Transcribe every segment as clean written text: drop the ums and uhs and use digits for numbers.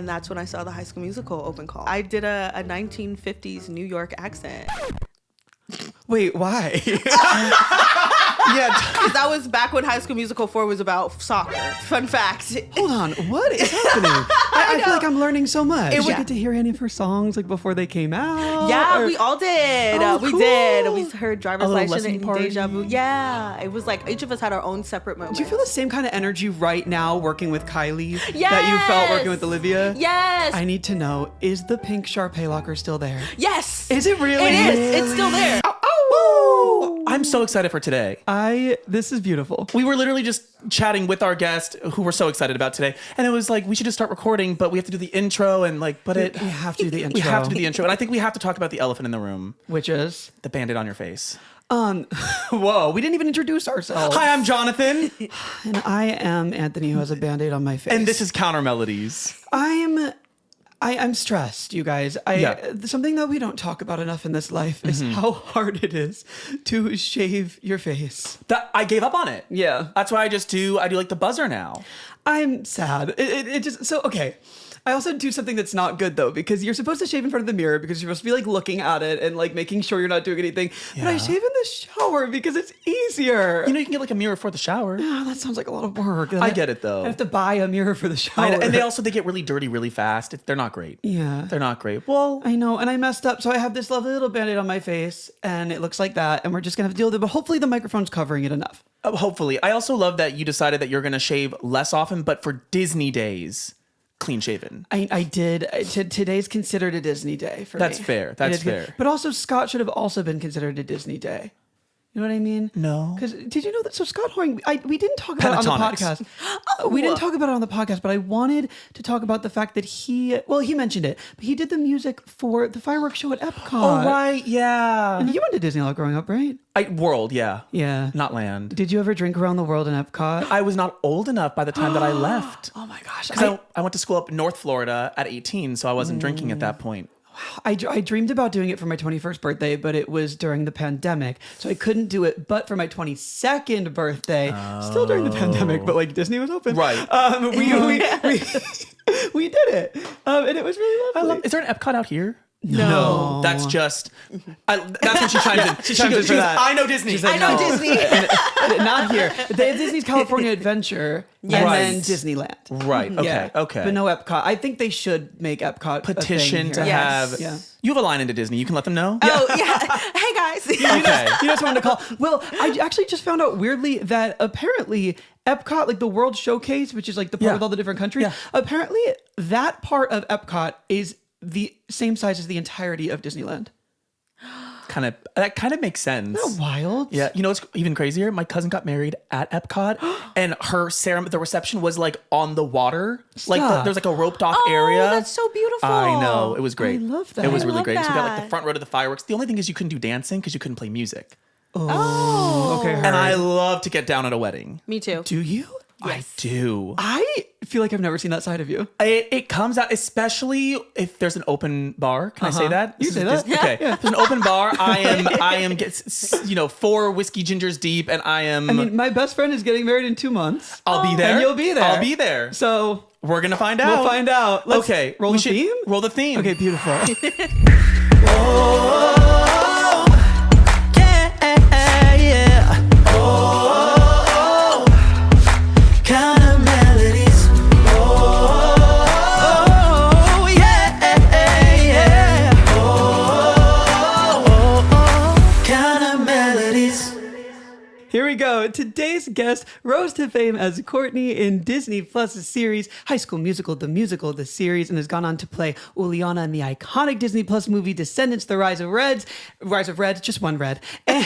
And that's when I saw the High School Musical open call. I did a 1950s New York accent. Wait, why? Yeah, because that was back when High School Musical 4 was about soccer. Fun fact. Hold on, what is happening? I feel like I'm learning so much. Did you was- get to hear any of her songs like before they came out? Yeah, or- we all did. Oh, We cool. did. We heard A Driver's little License lesson and party. Deja Vu. Yeah, it was like each of us had our own separate moments. Do you feel the same kind of energy right now working with Kylie that you Yes. felt working with Olivia? Yes. I need to know, is the pink Sharpay locker still there? Yes. Is it really? It is. It's still there. I'm so excited for today. This is beautiful. We were literally just chatting with our guest who we're so excited about today. And it was like, we should just start recording, but we have to do the intro and like, but it. We have to do the intro. We have to do the intro. And I think we have to talk about the elephant in the room, Which is? the Band-Aid on your face. Whoa, we didn't even introduce ourselves. Hi, I'm Jonathan. And I am Anthony, who has a Band-Aid on my face. And this is Counter-Melodies. I'm stressed, you guys. Something that we don't talk about enough in this life is how hard it is to shave your face. I gave up on it. Yeah. That's why I do like the buzzer now. I'm sad. It just, so, okay. I also do something that's not good though, because you're supposed to shave in front of the mirror because you're supposed to be like looking at it and like making sure you're not doing anything. But I Yeah. shave in the shower because it's easier. You know, you can get like a mirror for the shower. Oh, that sounds like a lot of work. I get it though. I have to buy a mirror for the shower. And they get really dirty really fast. They're not great. Yeah. They're not great. Well, I know, and I messed up, so I have this lovely little Band-Aid on my face, and it looks like that, and we're just gonna have to deal with it, but hopefully the microphone's covering it enough. hopefully. I also love that you decided that you're going to shave less often, but for Disney days, clean shaven. I did. Today's considered a Disney day for That's me. fair. That's It is good. fair. But also, Scott should have also been considered a Disney day. You know what I mean? No. Because did you know that? So Scott Hoying, we didn't talk about it on the Pentatonics. podcast. We didn't talk about it on the podcast, but I wanted to talk about the fact that he mentioned it, but he did the music for the fireworks show at Epcot. Oh, right. Yeah. And you went to Disney a lot growing up, right? World, yeah. Yeah. Not land. Did you ever drink around the world in Epcot? I was not old enough by the time that I left. Oh my gosh. Because I went to school up in North Florida at 18, so I wasn't drinking at that point. I dreamed about doing it for my 21st birthday, but it was during the pandemic, so I couldn't do it. But for my 22nd birthday, still during the pandemic, but like Disney was open. Right. We did it, and it was really lovely. Is there an Epcot out here? No. That's just. That's when she chimes in. She chimes in for goes, that. I know Disney. She's like, I know no. Disney. Not here. They have Disney's California Adventure and then Right. Disneyland. Right. Okay. Yeah. Okay. But no Epcot. I think they should make Epcot Petition a to thing here. Yes. have. Yeah. You have a line into Disney. You can let them know. Oh, yeah. Hey, guys. Okay. You know someone to call. Well, I actually just found out weirdly that apparently Epcot, like the World Showcase, which is like the part Yeah. with all the different countries, Yeah. apparently that part of Epcot is the same size as the entirety of Disneyland. That kind of makes sense. Isn't that wild? Yeah, you know what's even crazier? My cousin got married at Epcot, and her ceremony, the reception was like on the water. Like Stop. there's like a roped off Oh, area. that's so beautiful. I know, it was great. I love that. It was I really love great. So we got like that. the front row to the fireworks. The only thing is you couldn't do dancing because you couldn't play music. Oh. Okay. And I love to get down at a wedding. Me too. Do you? I do. I feel like I've never seen that side of you. It comes out, especially if there's an open bar. Can I say that? You This say is that. Disney- Okay. If there's an open bar, I am 4 whiskey gingers deep, and I am. I mean, my best friend is getting married in 2 months. I'll be there. And you'll be there. I'll be there. So We're gonna find out. we'll find out. Let's Okay. roll we the should theme? Roll the theme. Okay, beautiful. Counter-Melodies. Oh, yeah. Oh, Counter-Melodies. Here we go. Today's guest rose to fame as Courtney in Disney Plus's series High School Musical, the series, and has gone on to play Uliana in the iconic Disney Plus movie Descendants, The Rise of Reds, just one red, and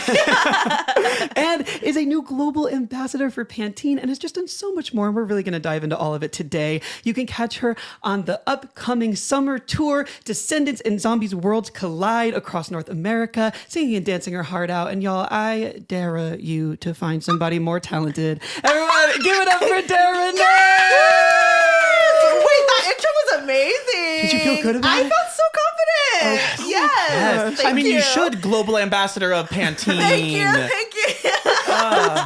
is a new global ambassador for Pantene and has just done so much more. And we're really going to dive into all of it today. You can catch her on the upcoming summer tour, Descendants and Zombies Worlds Collide across North America, singing and dancing her heart out. And y'all, I dare you to find somebody more talented. Everyone, give it up for Dara Reneé! Wait, that intro was amazing. Did you feel good about I it? felt so confident. Yes. Yes. Thank I mean, you you should global ambassador of Pantene. Thank you. Thank you.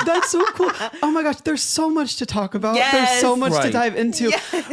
That's so cool. Oh my gosh, there's so much to talk about. There's so much to dive into.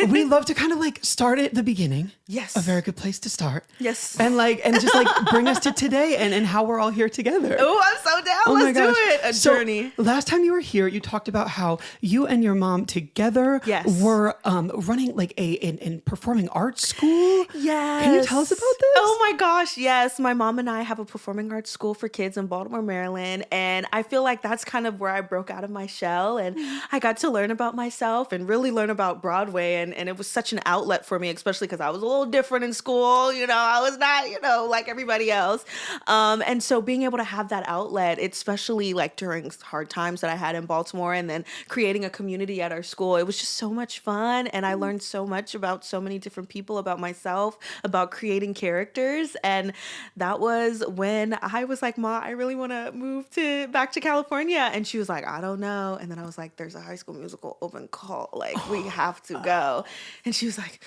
We love to kind of like start at the beginning. Yes. A very good place to start. Yes. And just like bring us to today and how we're all here together. Oh, I'm so down. Oh my Let's do gosh. it. A journey. Last time you were here, you talked about how you and your mom together were running like a performing arts school. Yes. Can you tell us about this? Oh my gosh, yes. My mom and I have a performing arts school for kids in Baltimore, Maryland. And I feel like that's kind of where I broke out of my shell. And I got to learn about myself and really learn about Broadway. And it was such an outlet for me, especially because I was a little different in school. You know, I was not, like everybody else. And so being able to have that outlet, especially like during hard times that I had in Baltimore and then creating a community at our school, it was just so much fun. And I learned so much about so many different people, about myself, about creating characters. And that was when I was like, Ma, I really want to move back to California. And she was like, I don't know. And then I was like, there's a High School Musical open call. Like, we have to go. And she was like,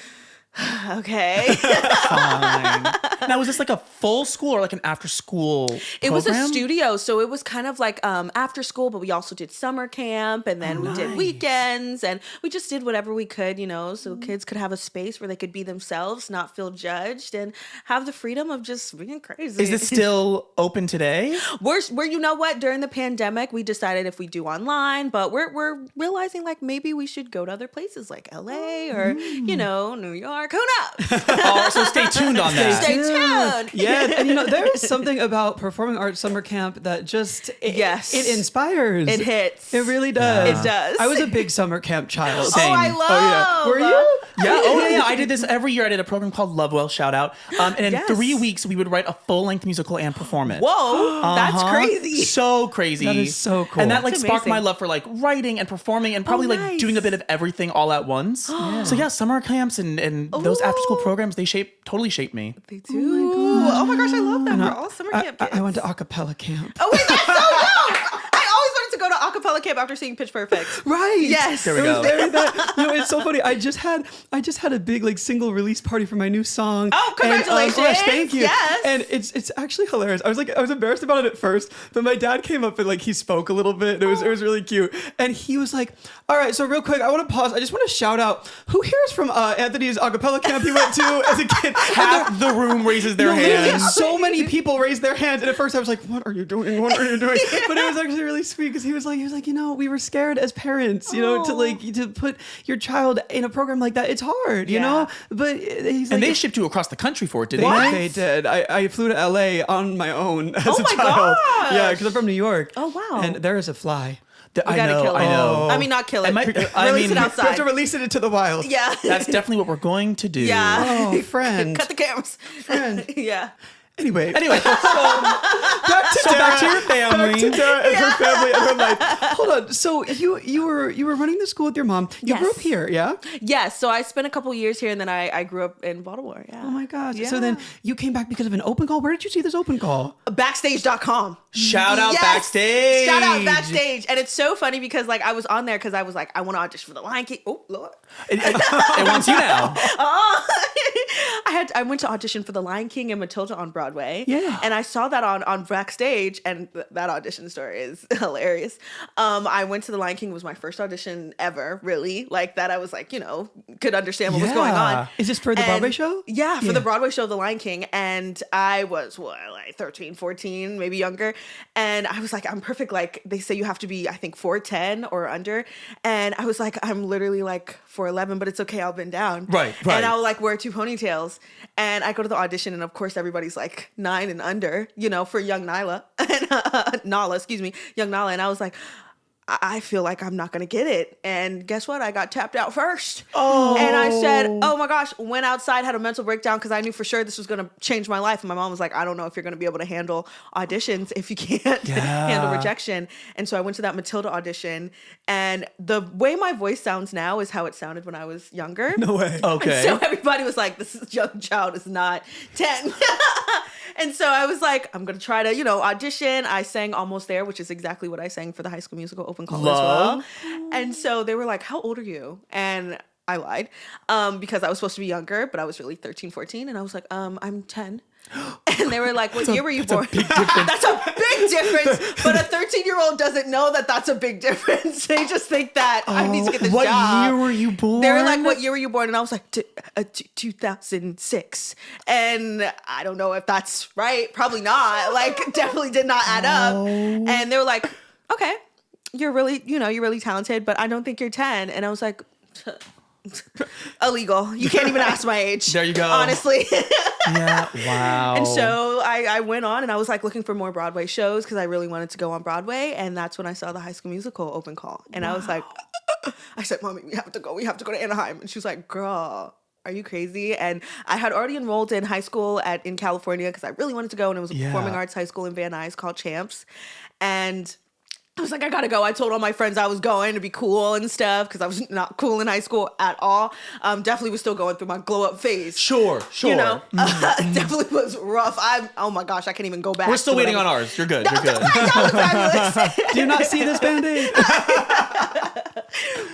okay. Fine. Now, was this like a full school or like an after school program? It was a studio, so it was kind of like after school, but we also did summer camp, and then we did weekends, and we just did whatever we could, so kids could have a space where they could be themselves, not feel judged, and have the freedom of just being crazy. Is this still open today? We're you know what? During the pandemic, we decided if we do online, but we're realizing like maybe we should go to other places like LA or New York. Who knows? So stay tuned on that. Stay tuned. Yeah, and there is something about performing arts summer camp that just it inspires. It hits. It really does. It does. I was a big summer camp child. Same. Oh, I love. Oh yeah. Were you? Yeah. Oh yeah. I did this every year. I did a program called Lovewell. Shout out. And in 3 weeks, we would write a full-length musical and perform it. Whoa, that's crazy. So crazy. That is so cool. And that like That's sparked my amazing. love for like writing and performing and probably like nice. doing a bit of everything all at once. So yeah, summer camps and those after school programs, they totally shaped me. They do. Oh my gosh, I love that. We're all summer camp kids. I went to a cappella camp. Oh wait, that's so dope. I always wanted to go to a cappella camp after seeing Pitch Perfect. Right. Yes. There we go. It's so funny. I just had a big like single release party for my new song. Oh, congratulations. And, thank you. Yes. And it's actually hilarious. I was embarrassed about it at first, but my dad came up and like he spoke a little bit. And it was really cute. And he was like, all right, so real quick, I want to pause. I just want to shout out who here is from Anthony's a cappella camp he went to as a kid. Half the room raises their Literally, hands. so many people raised their hands, and at first I was like, "What are you doing? What are you doing?" But it was actually really sweet because he was like, we were scared as parents, to put your child in a program like that. It's hard, you know. But he's like, And they shipped you across the country for it, didn't they, they? they did. I flew to LA on my own as a my child. gosh. Yeah, because I'm from New York. Oh, wow. And there is a fly. We gotta kill it. I know. I mean, not kill it. I Release mean, it You have outside. to release it into the wild. Yeah. That's definitely what we're going to do. Yeah. Oh, friend. Cut the cameras. Friend. Yeah. Anyway, So back back to your family. Back to Dara and her family and her life. Hold on. So you were running the school with your mom. You grew up here, yeah? Yes. So I spent a couple years here, and then I grew up in Baltimore. Yeah. Oh my gosh. Yeah. So then you came back because of an open call. Where did you see this open call? Backstage.com. Shout out Yes! Backstage. Shout out Backstage. And it's so funny because like I was on there because I was like, I want to audition for the Lion King. Oh, Lord. It wants you now. I went to audition for the Lion King and Matilda on Broadway. Yeah. And I saw that on Backstage, and that audition story is hilarious. I went to the Lion King. It was my first audition ever, really. Like that I was like, could understand what was going on. Is this for the Broadway show? Yeah, for the Broadway show, The Lion King. And I was, like 13, 14, maybe younger. And I was like, I'm perfect. Like they say you have to be, I think, 4'10" or under. And I was like, I'm literally like 4'11", but it's okay. I'll bend down. Right. And I'll like wear 2 ponytails. And I go to the audition, and of course everybody's like 9 and under, for young Nyla. And young Nala. And I was like, I feel like I'm not going to get it. And guess what? I got tapped out first. Oh. And I said, oh my gosh, went outside, had a mental breakdown because I knew for sure this was going to change my life. And my mom was like, I don't know if you're going to be able to handle auditions if you can't handle rejection. And so I went to that Matilda audition. And the way my voice sounds now is how it sounded when I was younger. No way. Okay. And so everybody was like, this young child is not 10. And so I was like, I'm going to try to, audition. I sang Almost There, which is exactly what I sang for the High School Musical open call as well. And so they were like, how old are you? And I lied because I was supposed to be younger, but I was really 13, 14. And I was like, I'm 10. And they were like, what year were you born? Big difference. That's a big difference. But a 13-year-old doesn't know that that's a big difference. They just think that I need to get this what job. year were you born? They were like, what year were you born? And I was like, 2006. And I don't know if that's right. Probably not. Like, definitely did not add up. And they were like, okay, you're really talented, but I don't think you're 10. And I was like, illegal. You can't even ask my age. There you go. Honestly. Yeah. Wow. And so I went on and I was like looking for more Broadway shows because I really wanted to go on Broadway. And that's when I saw the High School Musical open call. And I was like, I said, Mommy, we have to go. We have to go to Anaheim. And she was like, girl, are you crazy? And I had already enrolled in high school in California because I really wanted to go. And it was a performing arts high school in Van Nuys called Champs. And I was like, I gotta go. I told all my friends I was going to be cool and stuff because I was not cool in high school at all. Definitely was still going through my glow up phase. Sure. You know, definitely was rough. Oh my gosh, I can't even go back. We're still waiting on ours. You're good. You're good. That was fabulous. Do you not see this Band-Aid?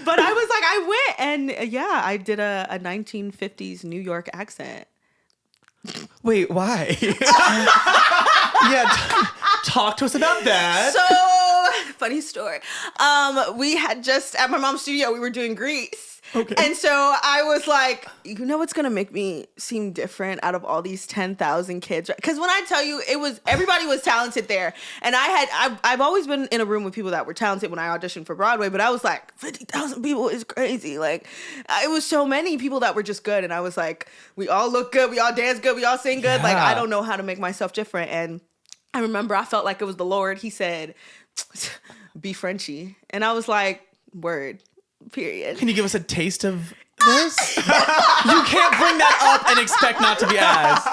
But I was like, I went and I did a 1950s New York accent. Wait, why? Talk to us about that. So funny story. We had just at my mom's studio, we were doing Grease. Okay. And so I was like, you know what's gonna make me seem different out of all these 10,000 kids? Because when I tell you, everybody was talented there, and I've always been in a room with people that were talented when I auditioned for Broadway, but I was like, 50,000 people is crazy. Like, it was so many people that were just good, and I was like, we all look good, we all dance good, we all sing good. Like, I don't know how to make myself different. And I remember I felt like it was the Lord. He said, be Frenchy. And I was like, word, period. Can you give us a taste of this? You can't bring that up and expect not to be asked.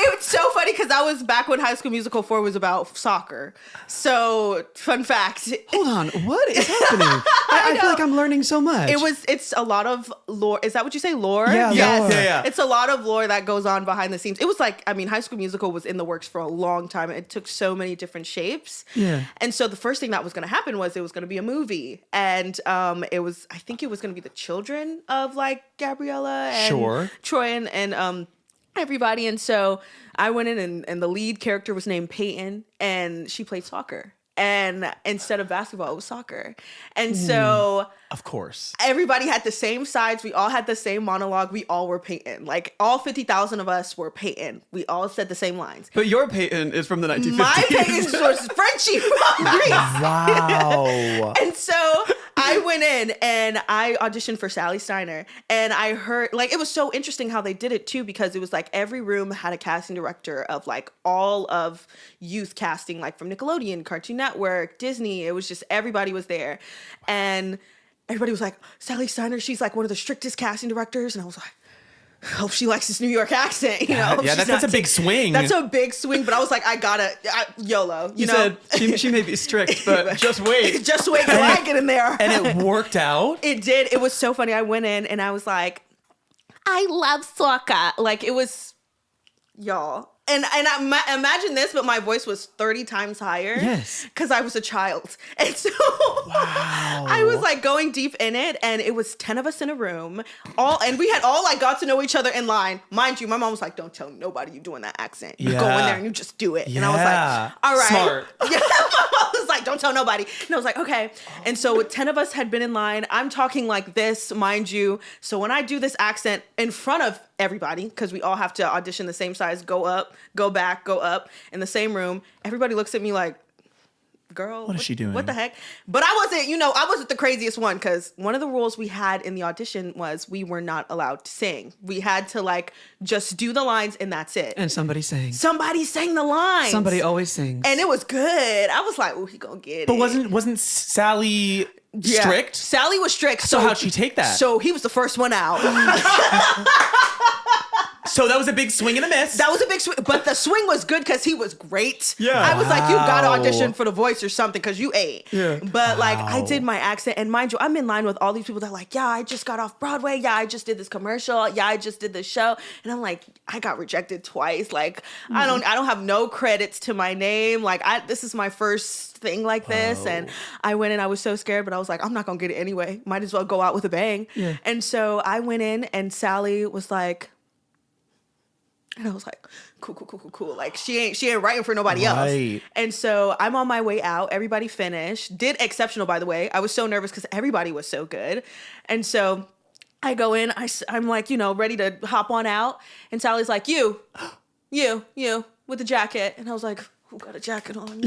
It was so funny because I was back when High School Musical 4 was about soccer. So, fun fact. Hold on, what is happening? I feel like I'm learning so much. It's a lot of lore. Is that what you say, lore? Yeah, yes. lore. Yeah. It's a lot of lore that goes on behind the scenes. It was like, High School Musical was in the works for a long time. It took so many different shapes. Yeah. And so the first thing that was going to happen was it was going to be a movie. And I think it was going to be the children of like Gargiula and Troy and everybody. And so I went in and the lead character was named Peyton and she played soccer. And instead of basketball, it was soccer. And so of course, everybody had the same sides. We all had the same monologue. We all were Peyton. Like all 50,000 of us were Peyton. We all said the same lines. But your Peyton is from the 1950s. My Peyton was Frenchie from Greece. Wow. And so I went in and I auditioned for Sally Steiner. And I heard, like, it was so interesting how they did it too, because it was like every room had a casting director of like all of youth casting, like from Nickelodeon, Cartoon Network, Disney. It was just, everybody was there. And everybody was like, Sally Steiner, she's like one of the strictest casting directors. And I was like, hope she likes this New York accent, you know? Yeah, that's a big swing. That's a big swing, but I was like, YOLO, you know? Said she may be strict, but just wait. Just wait till I get in there. And it worked out? It did. It was so funny. I went in and I was like, I love soccer. Like, it was, y'all. And I imagine this, but my voice was 30 times higher. Yes. Because I was a child. And so I was like going deep in it. And it was 10 of us in a room. And we had all like got to know each other in line. Mind you, my mom was like, don't tell nobody you're doing that accent. You go in there and you just do it. And I was like, all right. Smart. Yeah. My mom was like, don't tell nobody. And I was like, okay. And so 10 of us had been in line. I'm talking like this, mind you. So when I do this accent in front of everybody, because we all have to audition the same size, go up, go back, go up in the same room. Everybody looks at me like, girl, what is she doing? What the heck? But I wasn't the craziest one, because one of the rules we had in the audition was we were not allowed to sing. We had to like just do the lines and that's it. And somebody sang. Somebody sang the lines. Somebody always sings. And it was good. I was like, oh, he gonna get it. But wasn't Sally strict? Sally was strict. So how'd she take that? So he was the first one out. So that was a big swing and a miss. That was a big swing, but the swing was good because he was great. Yeah. I was like, you gotta audition for The Voice or something because you ate. Yeah. But like, I did my accent, and mind you, I'm in line with all these people that are like, yeah, I just got off Broadway. Yeah, I just did this commercial. Yeah, I just did this show. And I'm like, I got rejected twice. Like, I don't have no credits to my name. Like, this is my first thing like this. And I went in, I was so scared, but I was like, I'm not gonna get it anyway. Might as well go out with a bang. Yeah. And so I went in, and Sally was like, And I was like, cool. Like she ain't writing for nobody else. Right. And so I'm on my way out. Everybody finished. Did exceptional, by the way. I was so nervous because everybody was so good. And so I go in. I'm like, ready to hop on out. And Sally's like, you, with the jacket. And I was like, who got a jacket on?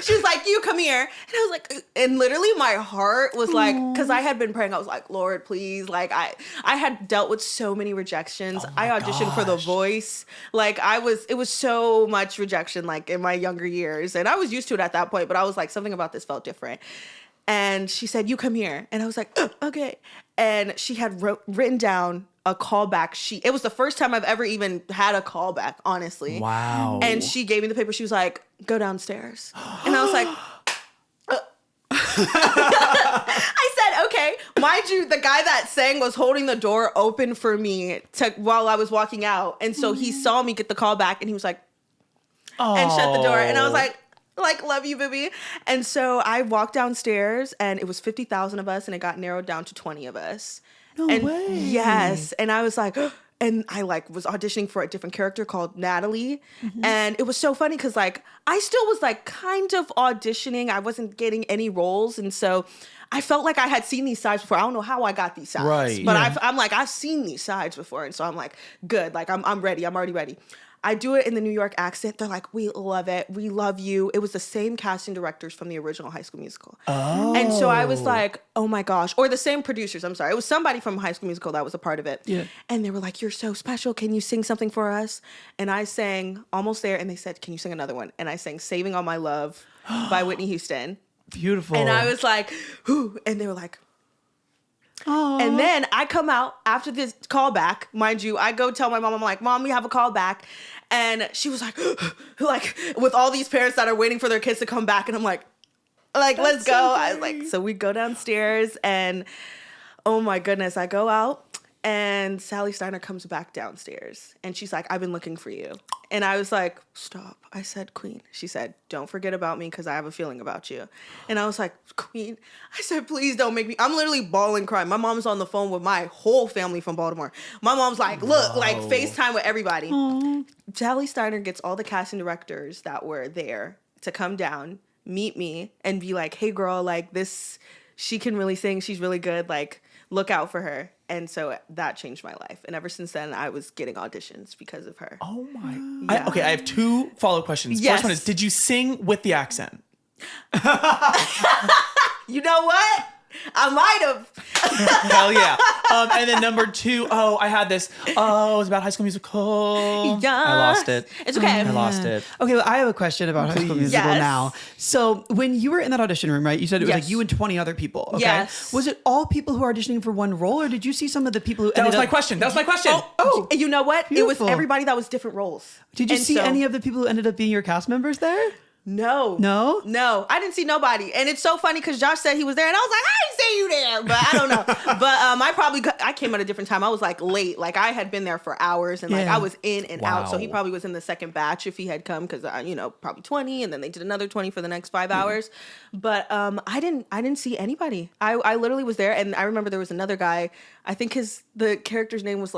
She was like, you come here. And I was like, and literally my heart was like, because I had been praying. I was like, Lord, please. Like I had dealt with so many rejections. I auditioned for The Voice. Like it was so much rejection like in my younger years. And I was used to it at that point, but I was like, something about this felt different. And she said, you come here. And I was like, okay. And she had written down a callback sheet. It was the first time I've ever even had a callback, honestly. Wow. And she gave me the paper. She was like, go downstairs. And I was like, I said, okay. Mind you, the guy that sang was holding the door open for me while I was walking out. And so he saw me get the call back and he was like, and shut the door. And I was like, love you, baby. And so I walked downstairs and it was 50,000 of us and it got narrowed down to 20 of us. No way. Yes. And I was like, and I was auditioning for a different character called Natalie. Mm-hmm. And it was so funny because I still was kind of auditioning. I wasn't getting any roles. And so I felt like I had seen these sides before. I don't know how I got these sides. Right. But I'm like, I've seen these sides before. And so I'm like, good. Like I'm ready. I'm already ready. I do it in the New York accent. They're like, we love it. We love you. It was the same casting directors from the original High School Musical. Oh. And so I was like, oh my gosh. Or the same producers. I'm sorry. It was somebody from High School Musical that was a part of it. Yeah. And they were like, you're so special. Can you sing something for us? And I sang Almost There. And they said, can you sing another one? And I sang Saving All My Love by Whitney Houston. Beautiful. And I was like, whoo. And they were like, aww. And then I come out after this callback, mind you, I go tell my mom, I'm like, Mom, we have a callback. And she was like, with all these parents that are waiting for their kids to come back. And I'm like, let's go. I was like, so we go downstairs and oh my goodness, I go out and Sally Steiner comes back downstairs and she's like, I've been looking for you. And I was like, stop. I said, Queen. She said, don't forget about me because I have a feeling about you. And I was like, Queen. I said, please don't make me. I'm literally bawling, crying. My mom's on the phone with my whole family from Baltimore. My mom's like, look, FaceTime with everybody. Aww. Sally Steiner gets all the casting directors that were there to come down, meet me, and be like, hey, girl, she can really sing. She's really good. Look out for her. And so that changed my life. And ever since then, I was getting auditions because of her. Oh my. Yeah. I have two follow-up questions. Yes. First one is, did you sing with the accent? You know what? I might have. Hell yeah. And then number two, I had this. It was about High School Musical. Yeah. I lost it. It's okay. I lost it. Okay, well, I have a question about High School Musical now. So when you were in that audition room, right, you said it was you and 20 other people. Okay? Yes. Was it all people who are auditioning for one role, or did you see some of the people who That was my question. Oh, you know what? Beautiful. It was everybody that was different roles. Did you see any of the people who ended up being your cast members there? No. I didn't see nobody. And it's so funny because Josh said he was there and I was like, I didn't see you there, but I don't know. But I came at a different time. I was late. I had been there for hours and I was in and out. So he probably was in the second batch if he had come because, probably 20 and then they did another 20 for the next 5 hours. But I didn't see anybody. I literally was there and I remember there was another guy. I think the character's name was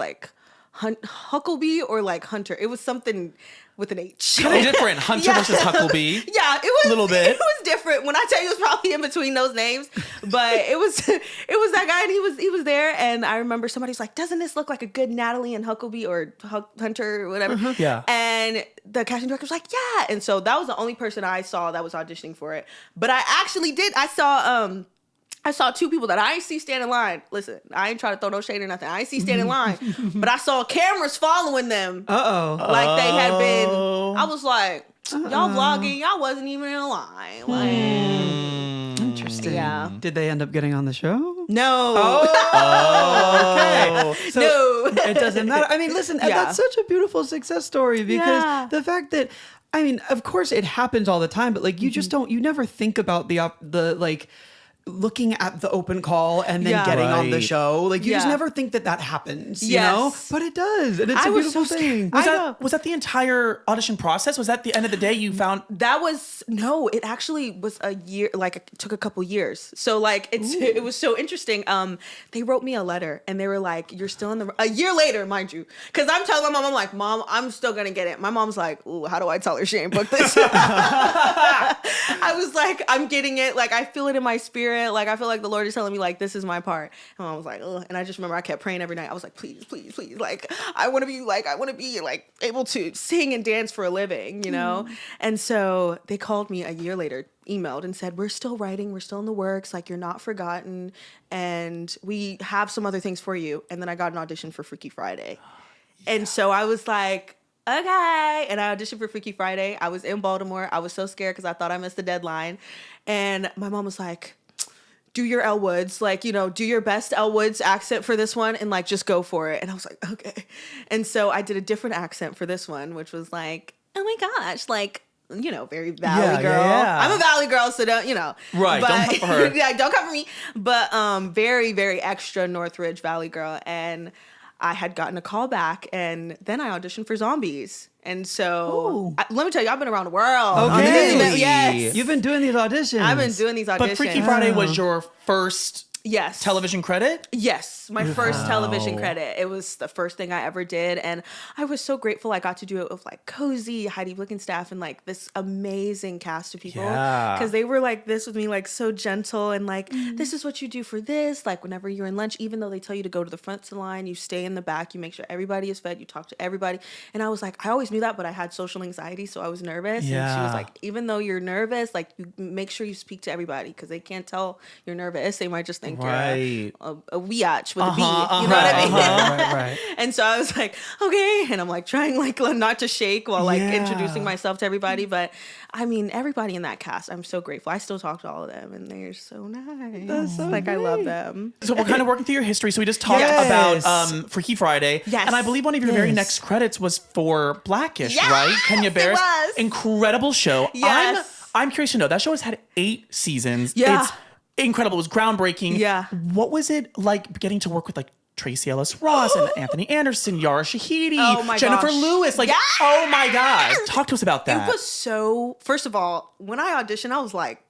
Huckleby or Hunter. It was something with an H. Kind of different. Hunter versus Huckleby. Yeah, it was a little bit. It was different. When I tell you, it was probably in between those names, but it was that guy, and he was there. And I remember somebody's like, "Doesn't this look like a good Natalie and Huckleby or Hunter or whatever?" Uh-huh. Yeah. And the casting director was like, "Yeah." And so that was the only person I saw that was auditioning for it. But I actually did. I saw two people that I ain't see stand in line. Listen, I ain't trying to throw no shade or nothing. I ain't see stand in line. But I saw cameras following them. Uh-oh. They had been. I was like, y'all vlogging. Y'all wasn't even in line. Interesting. Yeah. Did they end up getting on the show? No. Okay. So no. It doesn't matter. I mean, listen, that's such a beautiful success story because the fact that, I mean, of course it happens all the time, but you just don't, you never think about the looking at the open call and then Yeah. getting on the Right. show. Like you just Yeah. never think that happens, you Yes. know? But it does. And it's I a was beautiful so scared. thing. I know. Was that the entire audition process? Was that the end of the day you found? That was no, it actually was a year, like it took a couple years. So like it was so interesting. They wrote me a letter and they were like, "You're still in the," a year later, mind you, because I'm telling my mom, I'm like, "Mom, I'm still gonna get it." My mom's like, "Ooh, how do I tell her she ain't booked this?" I was like, "I'm getting it. Like I feel it in my spirit. Like I feel like the Lord is telling me like this is my part." And I was like, "Ugh." And I just remember I kept praying every night. I was like, "Please, please, please. Like I want to be like able to sing and dance for a living, you know?" And so they called me a year later, emailed and said, "We're still writing, we're still in the works, like you're not forgotten, and we have some other things for you." And then I got an audition for Freaky Friday. And so I was like, okay. And I auditioned for Freaky Friday. I was in Baltimore. I was so scared because I thought I missed the deadline. And my mom was like, "Do your Elle Woods, like, you know, do your best Elle Woods accent for this one and like just go for it." And I was like, okay. And so I did a different accent for this one, which was like, "Oh my gosh, like, you know, very Valley Yeah, girl." yeah. I'm a Valley girl, so don't, you know. Right, don't come for her. Yeah, don't come for me. But very, very extra Northridge Valley girl. And I had gotten a call back, and then I auditioned for Zombies. And so, let me tell you, I've been around the world. Okay. Yes. You've been doing these auditions. I've been doing these auditions. But Freaky Friday was your first Yes. television credit? Yes, my first television credit. It was the first thing I ever did, and I was so grateful I got to do it with like Cozy, Heidi Blickenstaff, and like this amazing cast of people. Yeah. Because they were like this with me, like so gentle and like, "This is what you do for this." Like whenever you're in lunch, even though they tell you to go to the front of the line, you stay in the back, you make sure everybody is fed, you talk to everybody. And I was like, I always knew that, but I had social anxiety, so I was nervous. And she Yeah. was like, even though you're nervous, like you make sure you speak to everybody because they can't tell you're nervous. They might just think Right. you're a biatch with a B. You know what I mean? Right. And so I was like, okay. And I'm like trying like not to shake while like Yeah. introducing myself to everybody. But I mean, everybody in that cast, I'm so grateful. I still talk to all of them and they're so nice. That's so like I love great. them. So we're kind of working through your history. So we just talked Yes. about Freaky Friday. Yes. And I believe one of your very Yes. next credits was for Blackish, Yes, right? Kenya it Barris. was. Incredible show. Yes. I'm curious to know, that show has had 8 seasons. Yeah. It's incredible. It was groundbreaking. Yeah. What was it like getting to work with like Tracy Ellis Ross and Anthony Anderson, Yara Shahidi, Oh my Jennifer gosh. Lewis? Like, Yes. oh my God. Talk to us about that. It was so, first of all, when I auditioned, I was like,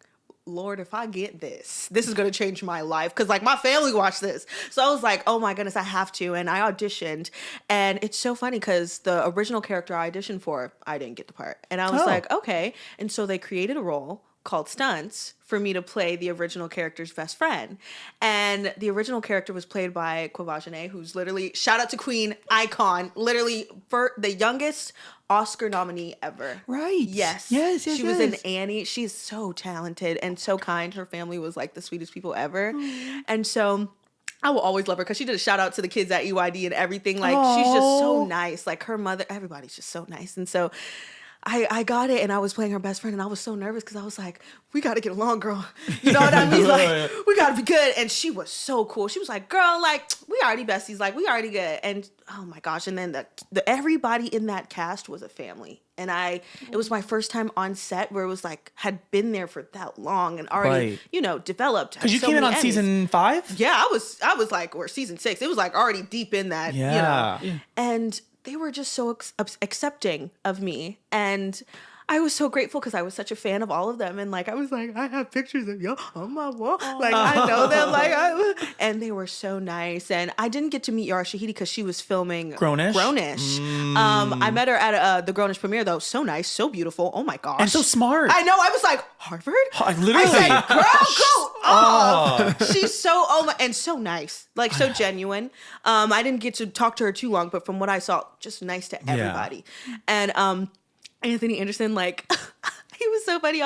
Lord, if I get this is going to change my life. Cause like my family watched this. So I was like, oh my goodness, I have to. And I auditioned, and it's so funny cause the original character I auditioned for, I didn't get the part. And I was like, okay. And so they created a role called Stunts for me to play the original character's best friend. And the original character was played by Quavajane, who's literally, shout out to Queen, icon, literally for the youngest Oscar nominee ever. Right. Yes. She was in Annie. She's so talented and so kind. Her family was like the sweetest people ever. And so I will always love her because she did a shout out to the kids at EYD and everything. Like she's just so nice. Like her mother, everybody's just so nice. And so I got it, and I was playing her best friend, and I was so nervous because I was like, we got to get along, girl. You know what I mean? Like, we got to be good. And she was so cool. She was like, girl, like, we already besties. Like, we already good. And oh my gosh. And then the everybody in that cast was a family. And it was my first time on set where it was like, had been there for that long and already, developed. Because you came in on season 5? Yeah, I was like, or season 6. It was like already deep in that, Yeah. And they were just so accepting of me. And I was so grateful because I was such a fan of all of them. And like, I was like, I have pictures of you on my wall. Like, I know them. And they were so nice. And I didn't get to meet Yara Shahidi because she was filming Grownish. I met her at the Grownish premiere though. So nice, so beautiful. Oh my gosh. And so smart. I know. I was like, Harvard? Literally. I said, girl, go off. She's so, and so nice. Like, so genuine. I didn't get to talk to her too long, but from what I saw, just nice to everybody. And Anthony Anderson, like, he was so funny.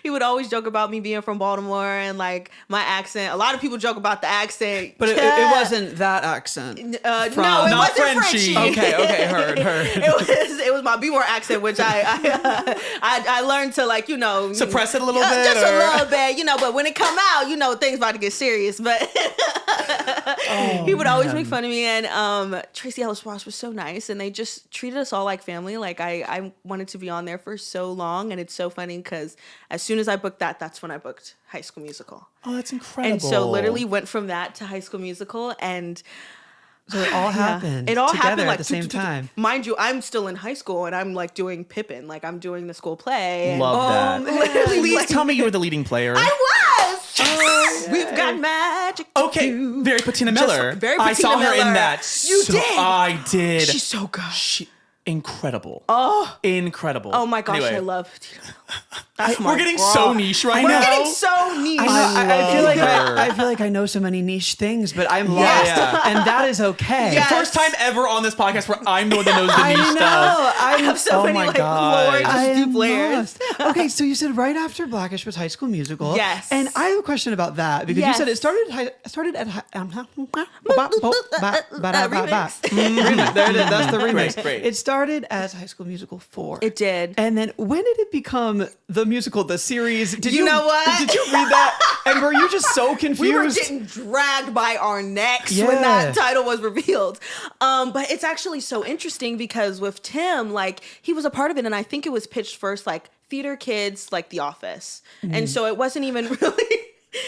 He would always joke about me being from Baltimore and like my accent. A lot of people joke about the accent, But it wasn't that accent. No, it wasn't Frenchy. Okay, heard. It was my B-more accent, which I learned to like, suppress it a little bit, just a little bit, But when it come out, things about to get serious. But he would always make fun of me, and Tracy Ellis Ross was so nice, and they just treated us all like family. Like I wanted to be on there for so long, and it's so funny funny because as soon as I booked that, that's when I booked High School Musical. Oh, that's incredible. And so literally went from that to High School Musical, and So it all happened it all together happened like at the same time. Mind you, I'm still in high school and I'm like doing Pippin, like I'm doing the school play. And Love that. Please tell me you were the leading player. I was. We've got magic. To Okay, do. very Patina Miller. Very I Patina saw her Miller. in that. You So- did. I did. She's so good. Incredible. Oh, Incredible. oh my gosh, Anyway, I love Patina Miller. That's my we're getting girl. so niche right We're now. getting so niche. I feel like her. I feel like I know so many niche things, but I'm Yes. lost, and that is okay. Yes. First time ever on this podcast where I'm the one that knows the I niche know. stuff. I have so Oh many my like God. lore, I just am deep layers. lost. Okay, so you said right after Blackish was High School Musical. Yes. And I have a question about that because you Yes. said it started at Remix. There it is. That's the remix. Great. It started as High School Musical 4. It did. And then when did it become the musical, the series? Did You know what? Did you read that? And were you just so confused? We were getting dragged by our necks Yeah. when that title was revealed. But it's actually so interesting because with Tim, like he was a part of it, and I think it was pitched first like theater kids, like The Office, and so it wasn't even really.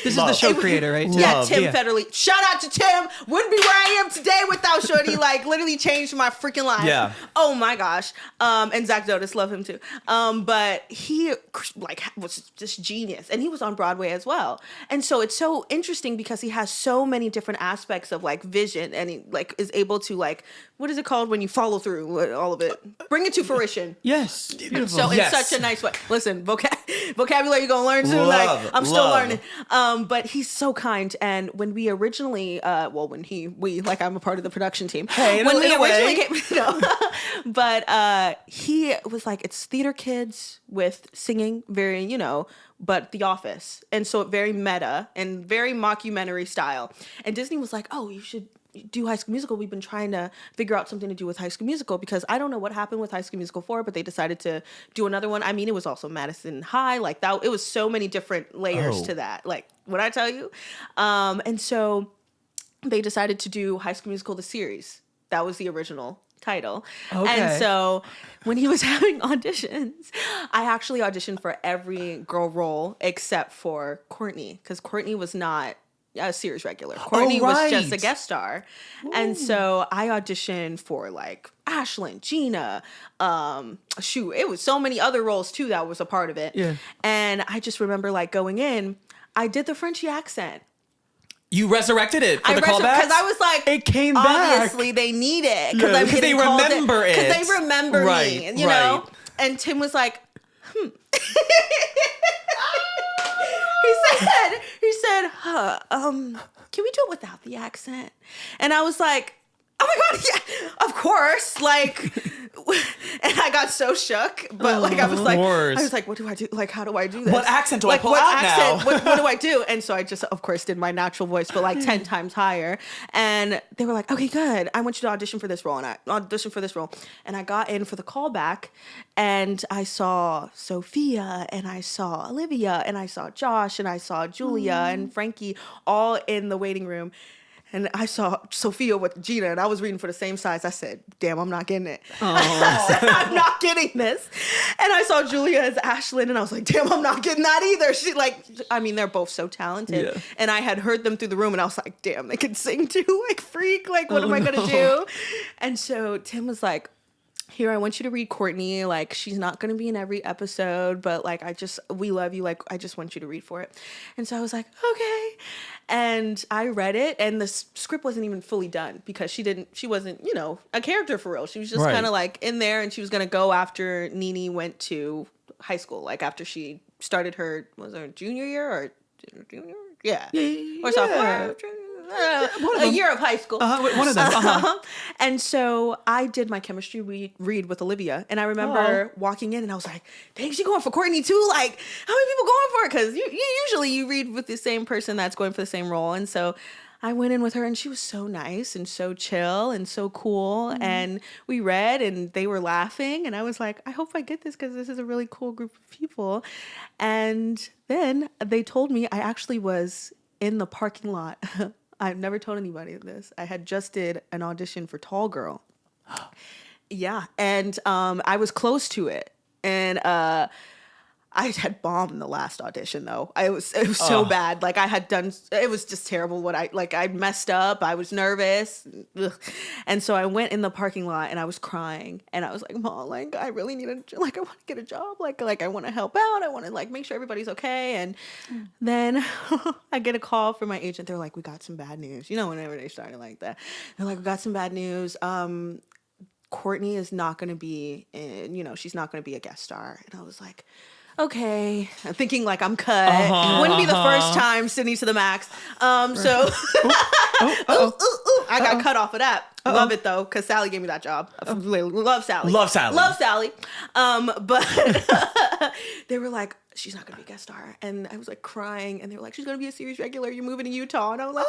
This is the show creator, right? Yeah, Love. Tim Yeah. Federle. Shout out to Tim. Wouldn't be where I am today without Shorty. Like literally changed my freaking life. Yeah. Oh my gosh. And Zach Dotis, love him too. But he like was just genius, and he was on Broadway as well. And so it's so interesting because he has so many different aspects of like vision, and he like is able to like what is it called when you follow through with all of it, bring it to fruition. Yes. Beautiful. So in Yes. such a nice way. Listen, vocabulary you're gonna learn soon. Love, Like I'm still love. learning. But he's so kind. And when we originally, like I'm a part of the production team. Hey, when in we a way. originally came, but he was like, it's theater kids with singing, very, but The Office, and so very meta and very mockumentary style. And Disney was like, oh, you should do High School Musical. We've been trying to figure out something to do with High School Musical because I don't know what happened with High School Musical 4, but they decided to do another one. I mean, it was also Madison High, like that. It was so many different layers to that. Like, what I tell you? And so they decided to do High School Musical, the series. That was the original title. Okay. And so when he was having auditions, I actually auditioned for every girl role except for Courtney, because Courtney was not a series regular. Courtney was just a right. guest star. And so I auditioned for like Ashlyn, Gina, it was so many other roles too that was a part of it. Yeah. And I just remember like going in, I did the Frenchie accent. You resurrected it for the callbacks? Because I was like, It came back. obviously they need it. Yeah, I'm because they getting called remember it. Because they remember Right, me, you know? right. And Tim was like, he said, can we do it without the accent? And I was like, oh my God, yeah, of course. Like, and I got so shook, but like, I was like, what do I do? Like, how do I do this? What accent do I like, pull what out accent, now? what do I do? And so I just, of course, did my natural voice, but like 10 times higher. And they were like, okay, good. I want you to audition for this role. And I auditioned for this role. And I got in for the callback, and I saw Sophia, and I saw Olivia, and I saw Josh, and I saw Julia and Frankie all in the waiting room. And I saw Sophia with Gina, and I was reading for the same size. I said, damn, I'm not getting it. I said, I'm not getting this. And I saw Julia as Ashlyn, and I was like, damn, I'm not getting that either. They're both so talented. Yeah. And I had heard them through the room, and I was like, damn, they can sing too, like freak. Like, what am I going to do? And so Tim was like, here, I want you to read Courtney. Like, she's not going to be in every episode, but like, we love you. Like, I just want you to read for it. And so I was like, okay. And I read it, and the script wasn't even fully done because she wasn't, a character for real. She was just Right. kind of like in there, and she was going to go after Nene went to high school, like after she started her junior year or junior? Yeah. Or sophomore. A year of high school. One of them. And so I did my chemistry read with Olivia. And I remember walking in, and I was like, dang, she going for Courtney too? Like, how many people going for it? Because usually you read with the same person that's going for the same role. And so I went in with her, and she was so nice and so chill and so cool. And we read, and they were laughing. And I was like, I hope I get this because this is a really cool group of people. And then they told me I actually was in the parking lot. I've never told anybody this. I had just did an audition for Tall Girl. Yeah. And I was close to it. And I had bombed the last audition though. It was so bad. Like I had done, it was just terrible. I messed up. I was nervous. Ugh. And so I went in the parking lot and I was crying and I was like, Mom, like I really need I want to get a job. Like I want to help out. I want to like make sure everybody's okay. And then I get a call from my agent. They're like, we got some bad news. You know, whenever they started like that, they're like, we got some bad news. Courtney is not going to be in, she's not going to be a guest star. And I was like, okay. I'm thinking like I'm cut. Wouldn't be the first time, Sydney to the max. So I got cut off of that. Love it though, because Sally gave me that job. Love Sally. Love Sally. Love Sally. But they were like, she's not going to be a guest star. And I was like crying. And they were like, she's going to be a series regular. You're moving to Utah. And I was like,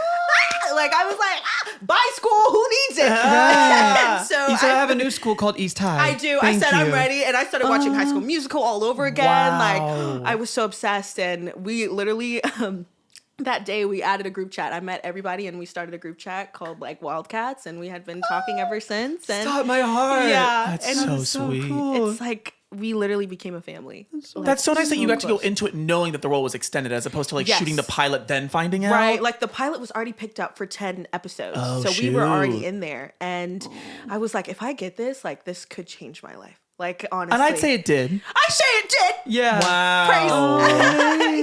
bye school. Who needs it? Yeah. So you said I have a new school called East High. I do. Thank I said you. I'm ready. And I started watching High School Musical all over again. Wow. Like I was so obsessed. And we literally... that day we added a group chat. I met everybody and we started a group chat called like Wildcats, and we had been talking ever since. And Stop my heart. yeah, That's and so sweet. Cool. it's like we literally became a family. That's so nice that you got to go close. into it knowing that the role was extended as opposed to like Yes. shooting the pilot then finding out. Right, like the pilot was already picked up for 10 episodes. Oh, so we were already shoot. in there. And I was like, if I get this, like this could change my life. Like honestly. And I'd say it did. I say it did. Yeah. Wow.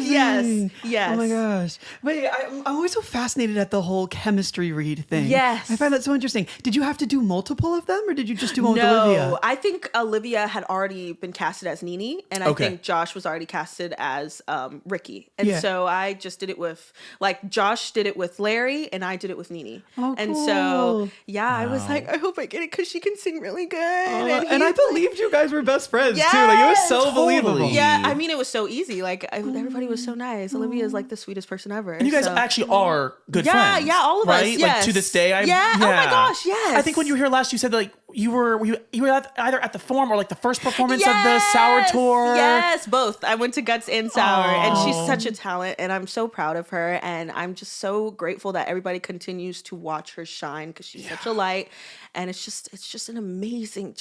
Yes. Yes. Oh my gosh. Wait, I'm always so fascinated at the whole chemistry read thing. Yes. I find that so interesting. Did you have to do multiple of them or did you just do one with No, Olivia? I think Olivia had already been casted as Nene, and I Okay. think Josh was already casted as Ricky. And Yeah. so I just did it with, like, Josh did it with Larry, and I did it with Nene. Oh, and cool. so, yeah, I was like, I hope I get it because she can sing really good. And I he's believed you guys were best friends too. Like it was so Yes, believable. Yeah, I mean, it was so easy. Like, everybody was so nice. Olivia is like the sweetest person ever. And you guys so. actually are good Yeah, friends. yeah, all of us, right? yes. Like to this day, Yeah, oh my gosh, yes. I think when you were here last, you said that, like you were either at the Forum or like the first performance of the Sour tour. Yes, both. I went to Guts and Sour, and she's Aw. such a talent, and I'm so proud of her, and I'm just so grateful that everybody continues to watch her shine because she's such a light, and it's just an amazing,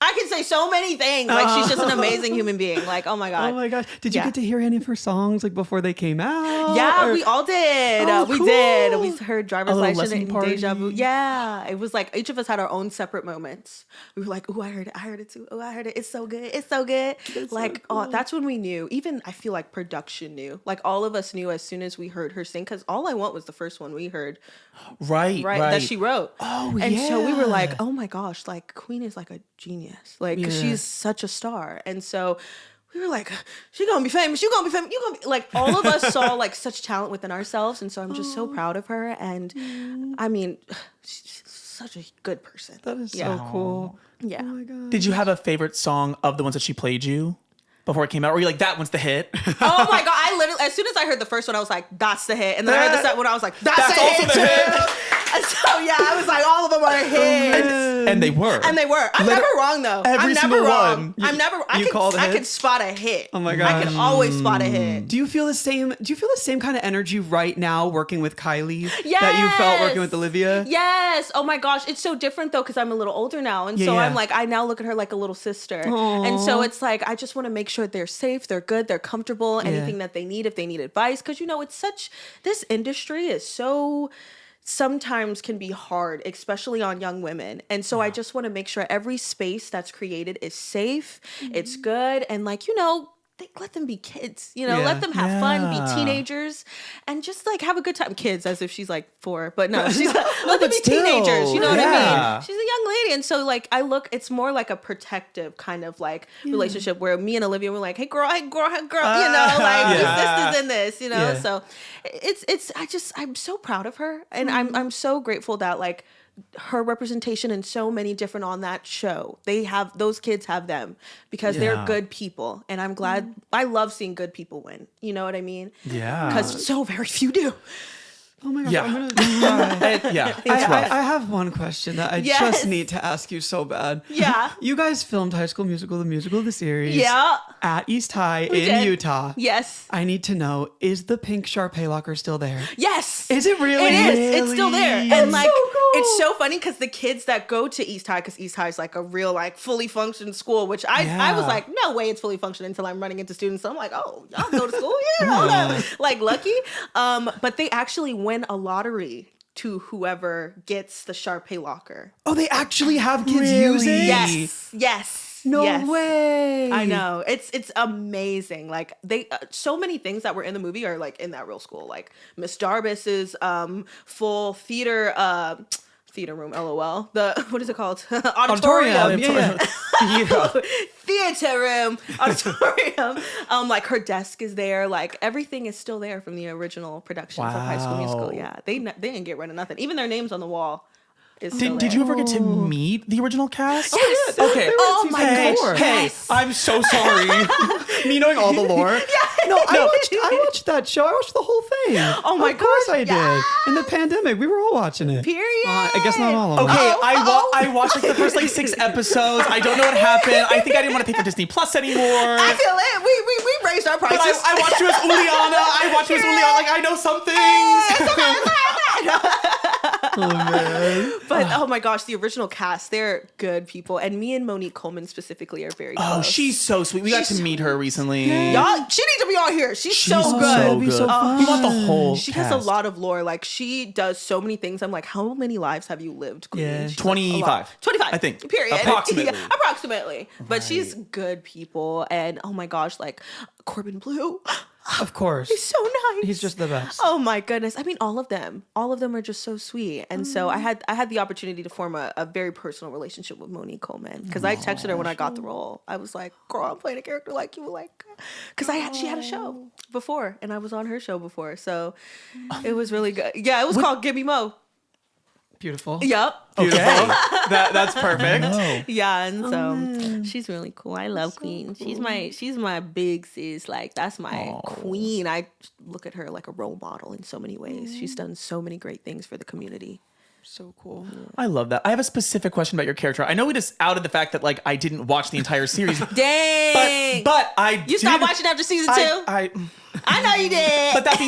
I can say so many things. Like she's just an amazing human being. Like, oh my God. Oh my gosh. Did you Yeah. get to hear any of her songs like before they came out? Yeah, Or- we all did. Oh, We cool. did. We heard Driver's A little License lesson and party. Deja Vu. Yeah, it was like each of us had our own separate moments. We were like, "Oh, I heard it too. Oh, I heard it. It's so good. It's so good." Like, oh, that's when we knew. Even I feel like production knew. Like all of us knew as soon as we heard her sing. Because All I Want was the first one we heard. Right. That she wrote. Oh, and so we were yeah. like, oh my gosh, like Queen is like a genius. Like she's such a star. And so we were like, she's gonna be famous, you're gonna be famous, you're gonna be like all of us saw like such talent within ourselves. And so I'm just so proud of her. And I mean, she's such a good person. That is so cool. Yeah. Oh my god. Did you have a favorite song of the ones that she played you before it came out? Or were you like, that one's the hit? Oh my God. I literally, as soon as I heard the first one, I was like, that's the hit. And then I heard the second one, I was like, that's the also hit the hit. too. And so yeah, I was like, all of them are hits. And they were. And they were. I'm never wrong though. Every I'm never single wrong. one. I'm never. I called can hits? spot a hit. Oh my I gosh. can always spot a hit. Do you feel the same? Do you feel the same kind of energy right now working with Kylie that you felt working with Olivia? Yes. Oh my gosh, it's so different though because I'm a little older now, and so Yeah. I'm like, I now look at her like a little sister, and so it's like I just want to make sure they're safe, they're good, they're comfortable. Anything that they need, if they need advice, because it's such. This industry is so. Sometimes can be hard, especially on young women. And so I just want to make sure every space that's created is safe, it's good, and let them be kids, let them have fun, be teenagers, and just like have a good time. Kids, as if she's like 4, but no, she's let them but be still, teenagers. You know what I yeah. mean? She's a young lady, and so like it's more like a protective kind of like relationship where me and Olivia were like, hey girl, like Yeah. sisters in this, Yeah. So I'm so proud of her, and I'm so grateful that like her representation in so many different on that show. Those kids have them because they're good people, and I'm glad. I love seeing good people win. You know what I mean? Yeah. Because so very few do. Oh my gosh, Yeah. I'm gonna cry. Yeah, it's rough. I have one question that I Yes. just need to ask you so bad. Yeah. You guys filmed High School Musical, the musical, the series. Yeah. At East High We in did. Utah. Yes. I need to know, is the pink Sharpay locker still there? Yes. Is it really? It is. It's still there. Really? And like, so cool. it's so funny because the kids that go to East High, because East High is like a real like fully functioned school, which I was Yeah. like, no way it's fully functioned until I'm running into students. So I'm like, oh, y'all go to school here? Hold up. Like lucky. But they actually win a lottery to whoever gets the Sharpay locker. Oh, they actually have kids Really? use it? Yes. Yes. No yes. way. I know. It's amazing. Like they so many things that were in the movie are like in that real school. Like Miss Darbus's full theater room, LOL. The what is it called? Auditorium. Yeah. Theater room, auditorium. Like her desk is there. Like everything is still there from the original productions of High School Musical. Wow. Yeah, they didn't get rid of nothing. Even their names on the wall is still Did there. you ever get to meet the original cast? Yes. Okay. Oh my Hey, gosh. hey, Yes. I'm so sorry. Me knowing all the lore. No, I watched that show. I watched the whole thing. Oh my Of course gosh, I did. In the pandemic, we were all watching it. Period. I guess not all of them. Okay, I watched like the first like 6 episodes. I don't know what happened. I think I didn't want to pay for Disney Plus anymore. I feel it. We raised our But prices. I watched you as Uliana. I watched you as Uliana. Like I know some things. Oh, man. But oh my gosh, the original cast, they're good people. And me and Monique Coleman specifically are very close. Oh, she's so sweet. We got to meet her recently. Y'all, she needs to be on here. She's so She's good. so It'd be good. so fun. We want the whole She cast. has a lot of lore. Like she does so many things. I'm like, how many lives have you lived, Queen? Yeah. She's like, 25. a lot. 25. I think. Period. Approximately. Yeah, approximately. But she's good people. And oh my gosh, like Corbin Blue. Of course. He's so nice. He's just the best. Oh my goodness. I mean, all of them are just so sweet. And so I had the opportunity to form a very personal relationship with Monique Coleman because I texted her when I got the role. I was like, girl, I'm playing a character like you. Like, because she had a show before and I was on her show before. So it was really good. Yeah, it was called Gimme Mo. Beautiful. Yep. Okay. That's perfect. Yeah, and so she's really cool. I love Queen. Cool. She's my big sis. Like that's my queen. I look at her like a role model in so many ways. She's done so many great things for the community. So cool. I love that. I have a specific question about your character. I know we just outed the fact that like I didn't watch the entire series. Dang. But I You stopped watching after season 2? I know you did. But that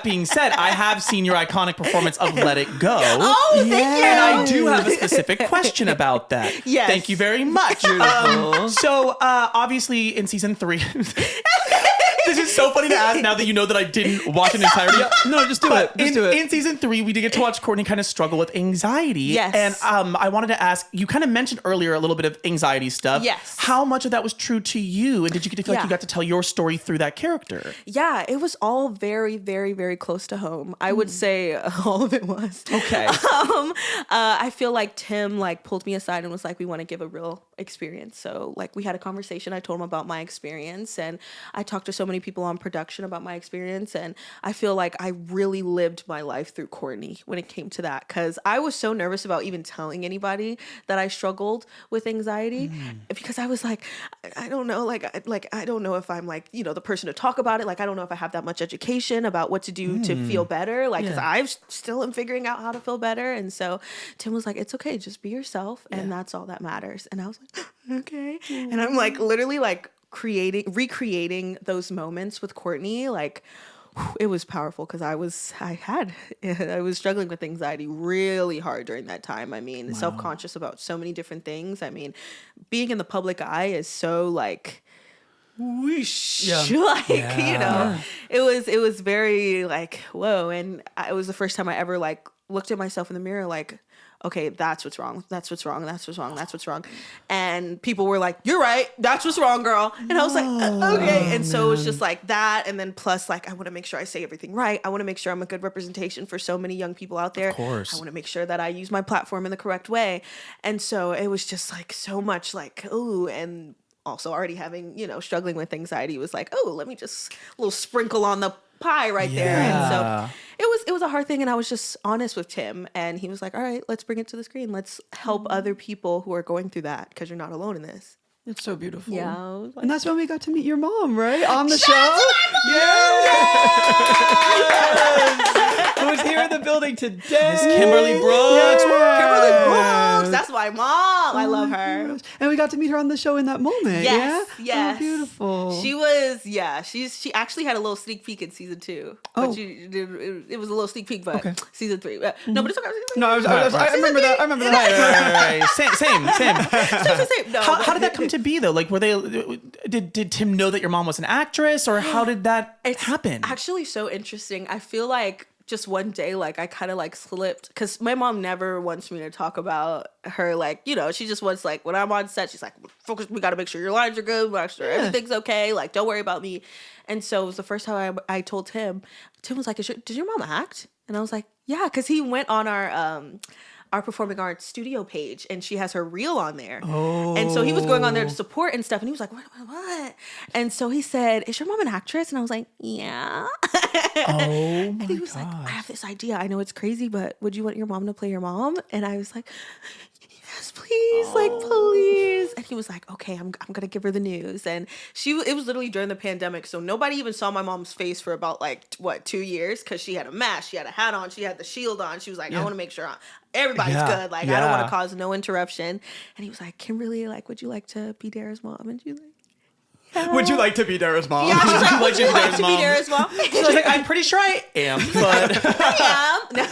being said, I have seen your iconic performance of Let It Go. Oh, thank you. And I do have a specific question about that. Yes. Thank you very much. So obviously in season 3, this is so funny to ask now that you know that I didn't watch an entirety. No, just do it. Just do it. In season 3, we did get to watch Courtney kind of struggle with anxiety. Yes. And I wanted to ask, you kind of mentioned earlier a little bit of anxiety stuff. Yes. How much of that was true to you? And did you get to feel like you got to tell your story through that character? Yeah, it was all very, very, very close to home. I would say all of it was. Okay. I feel like Tim like pulled me aside and was like, we want to give a real experience. So like we had a conversation. I told him about my experience and I talked to so many people on production about my experience. And I feel like I really lived my life through Courtney when it came to that. Cause I was so nervous about even telling anybody that I struggled with anxiety because I was like, I don't know, I don't know if I'm like, you know, the person to talk about it. Like, I don't know if I have that much education about what to do to feel better. Like, cause I still am figuring out how to feel better. And so Tim was like, it's okay. Just be yourself. And that's all that matters. And I was like, okay. And I'm like, literally like recreating those moments with Courtney. Like, it was powerful because I was struggling with anxiety really hard during that time. I mean, self-conscious about so many different things. I mean, being in the public eye is so like, whoosh, you know, it was very like, whoa. And it was the first time I ever like looked at myself in the mirror, like, okay, that's what's wrong. That's what's wrong. That's what's wrong. That's what's wrong. And people were like, you're right. That's what's wrong, girl. And I was like, okay. And so it was just like that. And then plus like, I want to make sure I say everything right. I want to make sure I'm a good representation for so many young people out there. Of course. I want to make sure that I use my platform in the correct way. And so it was just like so much like, ooh, and also already having, you know, struggling with anxiety was like, oh, let me just a little sprinkle on the pie right there. And so it was a hard thing. And I was just honest with Tim and he was like, all right, let's bring it to the screen. Let's help other people who are going through that because you're not alone in this. It's so beautiful. Yeah. I was like, And that's when we got to meet your mom, right? On the show. Yes. Who's here in the building today? Miss Kimberly Brooks. Kimberly Brooks. That's my mom. I love her. Gosh. And we got to meet her on the show in that moment. Yes, Yeah? yes. Oh, beautiful. She was, she actually had a little sneak peek in season 2. Oh. But it was a little sneak peek, but Okay. season 3. No, but it's okay. No, I remember that. I remember that. Right. Same. Same. No, How did that come to be though? Like, were they? Did Tim know that your mom was an actress, or how did that happen? Actually so interesting. I feel like just one day, like I kind of like slipped because my mom never wants me to talk about her. Like, you know, she just wants like when I'm on set, she's like, focus. We got to make sure your lines are good. Make sure everything's okay. Like, don't worry about me. And so it was the first time I told Tim. Tim was like, did your mom act? And I was like, yeah, because he went on our performing arts studio page and she has her reel on there. Oh. And so he was going on there to support and stuff. And he was like, what? And so he said, is your mom an actress? And I was like, yeah. And he was like, I have this idea. I know it's crazy, but would you want your mom to play your mom? And I was like, yes, please, like, please. And he was like, okay, I'm gonna give her the news. And it was literally during the pandemic, so nobody even saw my mom's face for about 2 years because she had a mask, she had a hat on, she had the shield on. She was like, I want to make sure everybody's good. Like, I don't want to cause no interruption. And he was like, Kimberly, like, would you like to be Dara's mom? And she was like, yeah. Would you like to be Dara's mom? Yeah, she's like, would you like to be Dara's mom? So I was like, I'm pretty sure I am, but I am.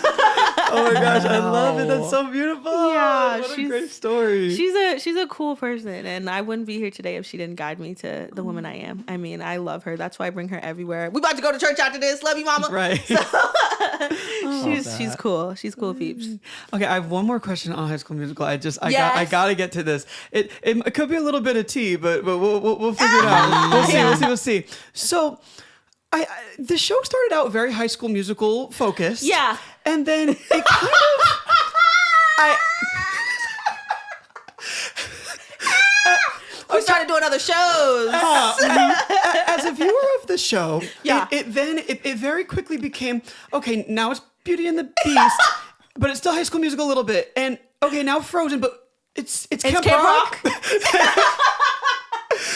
Oh my gosh, I love it. That's so beautiful. Yeah, what a great story. She's a cool person, and I wouldn't be here today if she didn't guide me to the woman I am. I mean, I love her. That's why I bring her everywhere. We about to go to church after this. Love you, mama. Right. So, she's cool. She's cool, peeps. Okay, I have one more question on High School Musical. I Yes. gotta get to this. It could be a little bit of tea, but we'll figure it out. We'll see. So, the show started out very High School Musical focused. Yeah. And then it kind of We started doing other shows. as a viewer of the show, Yeah. it very quickly became, okay, now it's Beauty and the Beast, but it's still High School Musical a little bit. And okay, now Frozen, but it's Camp Rock.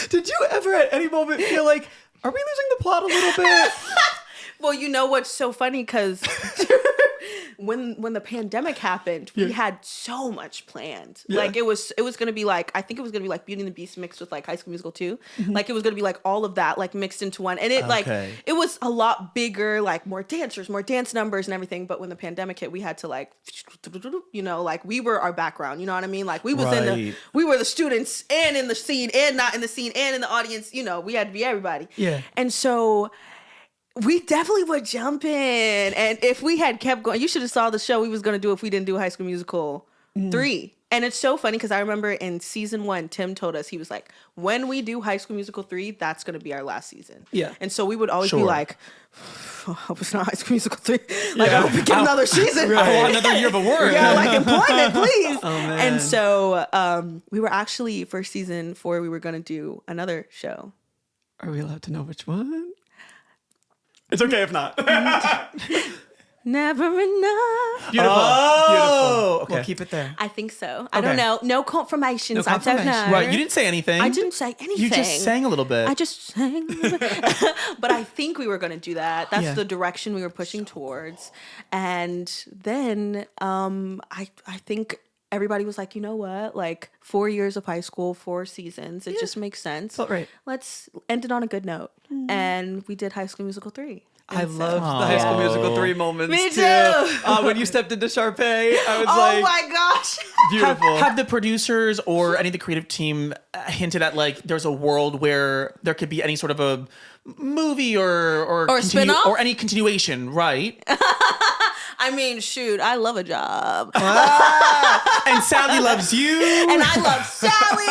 Did you ever at any moment feel like, are we losing the plot a little bit? Well, you know what's so funny? Because when the pandemic happened, we had so much planned. Yeah. Like it was gonna be like, I think it was gonna be like Beauty and the Beast mixed with like High School Musical 2. Like it was gonna be like all of that like mixed into one. And it like it was a lot bigger, like more dancers, more dance numbers and everything. But when the pandemic hit, we had to like, you know, like we were our background. You know what I mean? Like we was we were the students and in the scene and not in the scene and in the audience. You know, we had to be everybody. Yeah. And so we definitely would jump in. And if we had kept going, you should have saw the show we was going to do if we didn't do High School Musical 3. And it's so funny because I remember in season 1, Tim told us, he was like, when we do High School Musical 3, that's going to be our last season. Yeah. And so we would always be like, I hope it's not High School Musical 3. Like, I hope we get another season. I want another year of work. Yeah, like employment, please. Oh, man. And so we were actually, for season 4, we were going to do another show. Are we allowed to know which one? It's okay if not. Never enough. Beautiful. Oh, okay. We'll keep it there. I think so. I don't know. No confirmations. No confirmation. I don't know. Right, you didn't say anything. I didn't say anything. You just sang a little bit. I just sang. But I think we were going to do that. That's the direction we were pushing towards. And then I think everybody was like, you know what? Like 4 years of high school, 4 seasons. It just makes sense. Felt right. Let's end it on a good note. And we did High School Musical 3. I love the High School Musical 3 moments. Me too. When you stepped into Sharpay, I was Oh like, my gosh. beautiful. Have the producers or any of the creative team hinted at like there's a world where there could be any sort of a movie or a spin-off? or any continuation, right? I mean, shoot, I love a job. And Sally loves you. And I love Sally.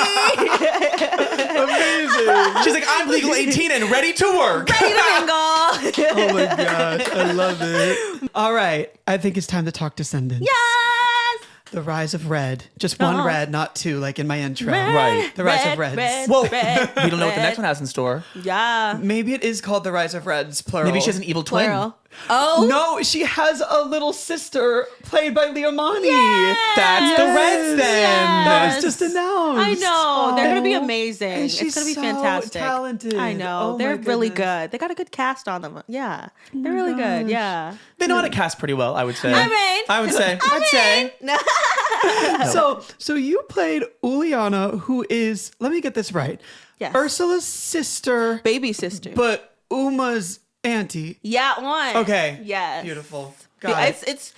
Amazing. She's like, I'm legal 18 and ready to work. Ready to mingle. Oh my gosh, I love it. All right, I think it's time to talk Descendants. Yes. The Rise of Red. Just one red, not two, like in my intro. Right. The Rise of Reds. Whoa. We don't know what the next one has in store. Yeah. Maybe it is called The Rise of Reds, plural. Maybe she has an evil twin. Plural. Oh. No, she has a little sister played by Leomani. That's the Reds then. That was just announced. I know. They're going to be Oh. amazing. And It's she's going to be so fantastic. talented. I know. Oh, They're my really goodness. good. They got a good cast on them. Yeah. They're really good. Yeah. They know how to cast pretty well, I would say. I would say. I'd say. So you played Uliana, who is, let me get this right. Yes. Ursula's sister, Baby sister. but Uma's auntie. Yeah, one. Okay. Yes. Beautiful. Got it.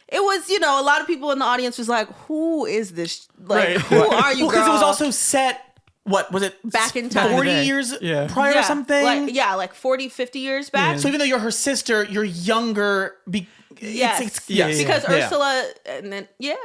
It was, a lot of people in the audience was like, who is this? Like, Right. who are you, girl? Because it was also set, what was it? Back in time. 40 day. years Yeah. prior or something? Like 40, 50 years back. So even though you're her sister, you're younger. Yes. Yes. Because yeah. Ursula, and then, Yeah.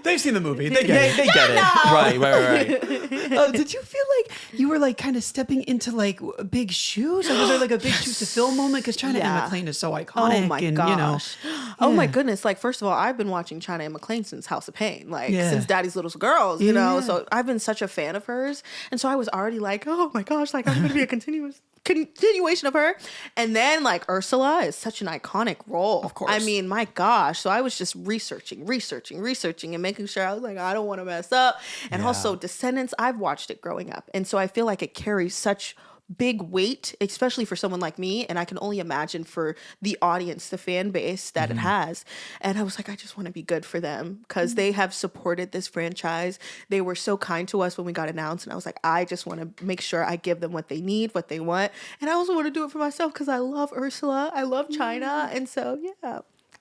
They've seen the movie. They get it. They get it. Right. Did you feel like you were like kind of stepping into like big shoes? Like, was there like a big shoes to fill moment? Because China Yeah. and McClain is so iconic. Oh my and, gosh. Oh my goodness. Like, first of all, I've been watching China and McClain since House of Pain, since Daddy's Little Girls, you know? So I've been such a fan of hers. And so I was already like, oh my gosh, like I'm going to be a continuation of her. And then like Ursula is such an iconic role. Of course. I mean, my gosh. So I was just researching and making sure I was like, I don't want to mess up. And also Descendants, I've watched it growing up. And so I feel like it carries such big weight, especially for someone like me. And I can only imagine for the audience, the fan base that it has. And I was like, I just want to be good for them because they have supported this franchise. They were so kind to us when we got announced. And I was like, I just want to make sure I give them what they need, what they want. And I also want to do it for myself because I love Ursula. I love China. And so, yeah.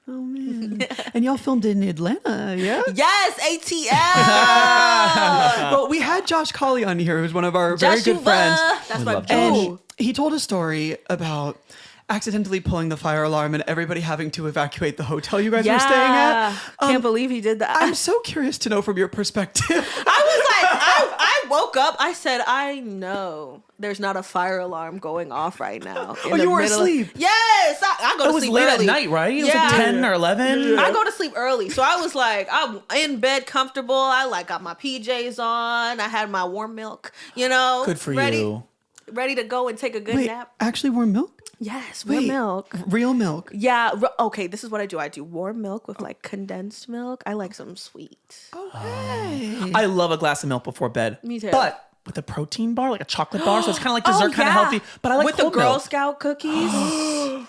Oh man. And y'all filmed in Atlanta, yeah? Yes, ATL. Well, we had Josh Colley on here, who's one of our very good friends. That's my And boo. he told a story about accidentally pulling the fire alarm and everybody having to evacuate the hotel you guys were staying at. Can't believe he did that. I'm so curious to know from your perspective. I was like, I woke up. I said, I know there's not a fire alarm going off right now. Oh, you were asleep. Yes, I go to It was sleep late early. at night, right? It was like 10 or 11. I go to sleep early, so I was like, I'm in bed, comfortable. I like got my PJs on. I had my warm milk. Good for ready, you. Ready to go and take a good Wait, nap. actually warm milk? Yes, warm milk. Real milk. Yeah. Okay, this is what I do. I do warm milk with like condensed milk. I like some sweet. Okay. I love a glass of milk before bed. Me too. But with a protein bar, like a chocolate bar, so it's kind of like dessert, kind of healthy. But I like with the whole Girl milk. Scout cookies.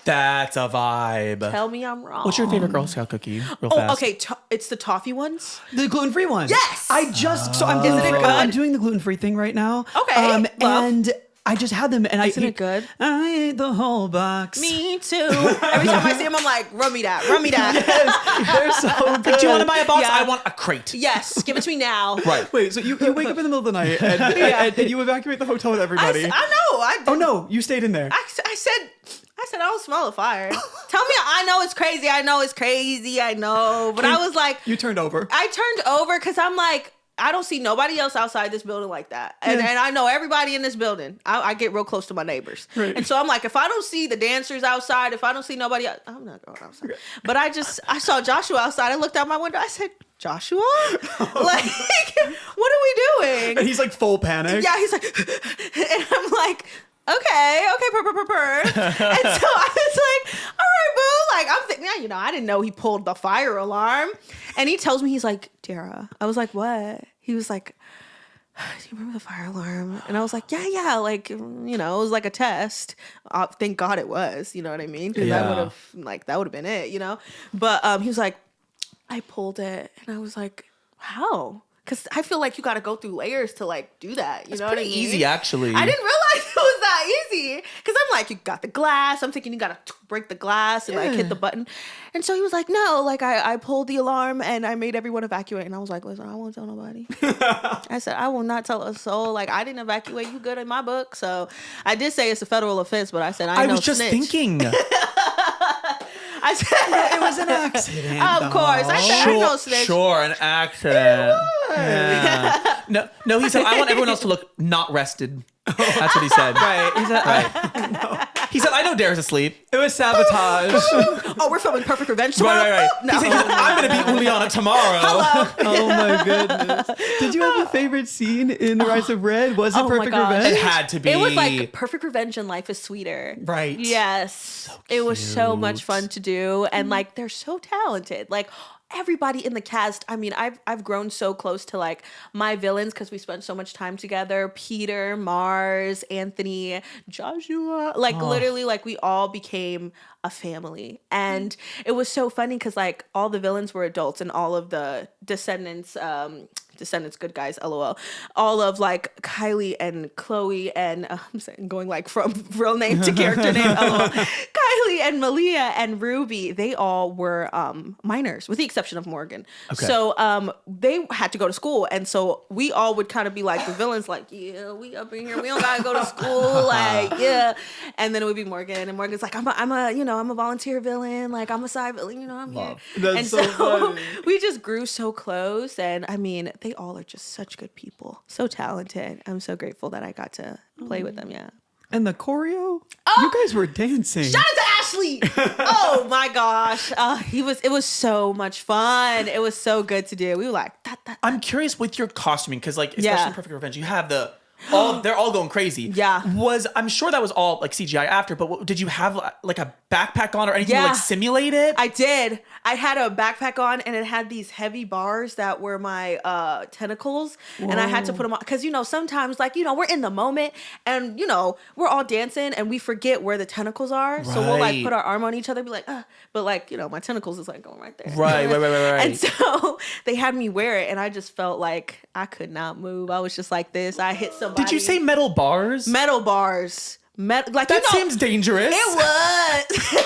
That's a vibe. Tell me I'm wrong. What's your favorite Girl Scout cookie? Real Oh, fast. okay. It's the toffee ones. The gluten-free one. Yes! I'm Isn't it good? I'm doing the gluten-free thing right now. Okay, well. and I just had them and Isn't it good? I ate the whole box. Me too. Every time I see them, I'm like, run me that. They're so good. Do you want to buy a box? Yeah. I want a crate. Yes, give it to me now. Right. Wait, so you wake up in the middle of the night and you evacuate the hotel with I everybody. know. Oh no, you stayed in there. I said I don't smell a fire. Tell me, I know it's crazy. I know. But I was like, You turned over. I turned over because I'm like, I don't see nobody else outside this building like that. And I know everybody in this building. I get real close to my neighbors. Right. And so I'm like, if I don't see the dancers outside, if I don't see nobody else, I'm not going outside. But I saw Joshua outside. I looked out my window. I said, Joshua? Like, what are we doing? And he's like full panic. Yeah, he's like, and I'm like, okay, purr. And so I was like, all right, boo. Like, I'm thinking, I didn't know he pulled the fire alarm. And he tells me, he's like, Dara. I was like, what? He was like, do you remember the fire alarm? And I was like, yeah. Like, it was like a test. Thank God it was, you know what I mean? Because Yeah. that would have been it, But he was like, I pulled it. And I was like, how? Because I feel like you got to go through layers to like do that. You know what I mean? Easy, actually. I didn't realize it was that easy. Because I'm like, you got the glass. I'm thinking you got to break the glass and like hit the button. And so he was like, no, like I pulled the alarm and I made everyone evacuate. And I was like, listen, I won't tell nobody. I said, I will not tell a soul. Like, I didn't evacuate. You good in my book. So I did say it's a federal offense, but I said, I was just snitch. thinking. I said, It was an accident. of course. I said, I know snitch. Sure, an accident. Yeah. No, he said, I want everyone else to look not rested. That's what he said. Right. He said, He said, I know Dara's asleep. It was sabotage. Oh, we're filming Perfect Revenge tomorrow? Right. No. He said, I'm going to be Uliana tomorrow. Oh my goodness. Did you have a favorite scene in The Rise of Red? Was it Oh my Perfect gosh. Revenge? It had to be. It was like Perfect Revenge and Life is Sweeter. Right. Yes. It was so much fun to do. And like, they're so talented. Like, everybody in the cast, I mean, I've grown so close to like my villains because we spent so much time together. Peter, Mars, Anthony, Joshua, like literally like we all became a family. And it was so funny because like all the villains were adults and all of the Descendants, good guys, LOL. All of like Kylie and Chloe and I'm saying going like from real name to character name, LOL. Kylie and Malia and Ruby, they all were minors with the exception of Morgan. Okay. So they had to go to school. And so we all would kind of be like the villains, like, yeah, we up in here. We don't gotta go to school. Like, yeah. And then it would be Morgan. And Morgan's like, I'm a volunteer villain. Like, I'm a side villain, I'm here. That's And so funny. we just grew so close. And I mean, they all are just such good people. So talented. I'm so grateful that I got to play with them. Yeah. And the choreo? You guys were dancing. Shout out to Ashley. Oh my gosh. It was so much fun. It was so good to do. We were like, I'm curious with your costuming because, like, especially Yeah. in Perfect Revenge, you have they're all going crazy. Yeah. I'm sure that was all like CGI after, but did you have like a backpack on or anything to Yeah. like simulate it? I did. I had a backpack on and it had these heavy bars that were my tentacles. And I had to put them on because, sometimes like, we're in the moment and, we're all dancing and we forget where the tentacles are. So we'll like Right. put our arm on each other, be like, but like, my tentacles is like going right there. Right. And so they had me wear it and I just felt like I could not move. I was just like this. I hit somebody. Did you say metal bars? metal bars? Like That seems dangerous. It was.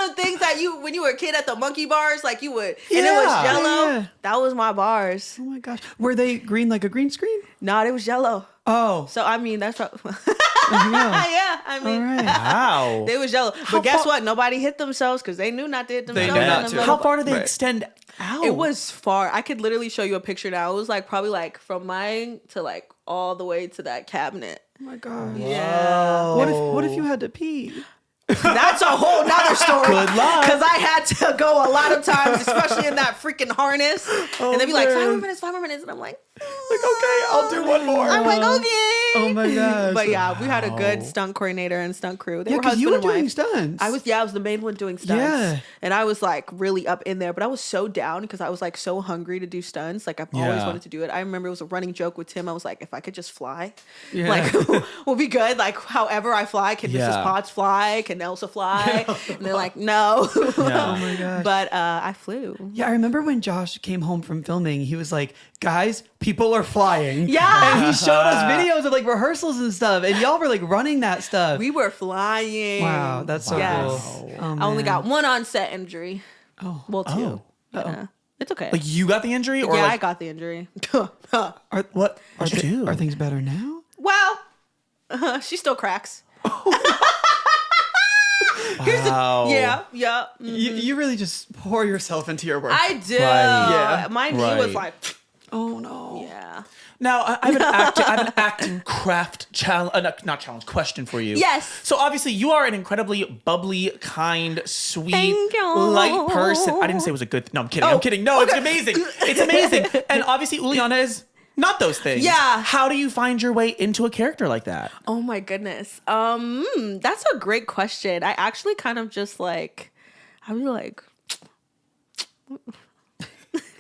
The things that when you were a kid at the monkey bars, like you would, and it was Yeah. yellow. Yeah. That was my bars. Oh my gosh. Were they green like a green screen? No, it was yellow. Oh. So I mean, that's probably. Yeah. Yeah, I mean, All right. Wow. they was yellow. But guess what? Nobody hit themselves because they knew not to hit themselves. knew in not the to. middle. How far do they Right. extend out? It was far. I could literally show you a picture now. It was like probably like from mine to like all the way to that cabinet. Oh my gosh. Yeah. What if you had to pee? That's a whole nother story. Good luck. Because I had to go a lot of times, especially in that freaking harness. And they'd be like, 5 more minutes. And I'm like, okay, I'll do one more. I'm like, okay. Oh my gosh. But yeah, we had a good stunt coordinator and stunt crew. They Yeah, were because you were husband and doing wife. stunts. I was the main one doing stunts. Yeah. And I was like really up in there, but I was so down because I was like so hungry to do stunts. Like I've always Yeah. wanted to do it. I remember it was a running joke with Tim. I was like, if I could just fly, Yeah. like we'll be good. Like however I fly, can Yeah. Mrs. Potts fly? Can Elsa fly? And they're like, no. Yeah. Oh my gosh. But I flew. Yeah, I remember when Josh came home from filming, he was like, guys, people are flying. Yeah. And he showed us videos of like rehearsals and stuff. And y'all were like running that stuff. We were flying. Wow, that's so Yes. cool. Oh, I only man. got one on-set injury. Oh. Well, two. Oh. Yeah. It's okay. Like you got the injury, or yeah, like I got the injury. what? What'd you do? Are things better now? Well, she still cracks. Wow. Yeah. You really just pour yourself into your work. I do. Right. My knee Right. was like, oh no. yeah. Now, I have an acting craft challenge, not challenge, question for you. Yes. So obviously you are an incredibly bubbly, kind, sweet, Thank you. light person. I didn't say it was a good, no, I'm kidding. Oh, I'm kidding. No, okay. it's amazing. It's amazing. And obviously Uliana is not those things. Yeah. How do you find your way into a character like that? Oh my goodness. That's a great question. I actually kind of just like, I'd be like,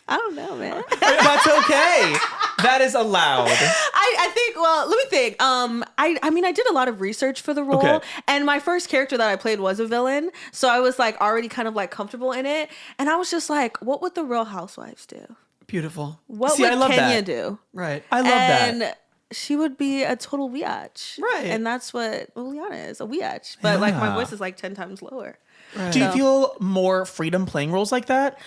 I don't know, man. That's okay. That is allowed. I think, well, let me think. I mean, I did a lot of research for the role, Okay. and my first character that I played was a villain, so I was like already kind of like comfortable in it, and I was just like, what would the Real Housewives do? Beautiful. What See, would I love Kenya that. do? Right. I love and that. she would be a total biatch. Right. And that's what Liliana is, a biatch. But like my Yeah. voice is like 10 times lower. Right. Do you So- feel more freedom playing roles like that?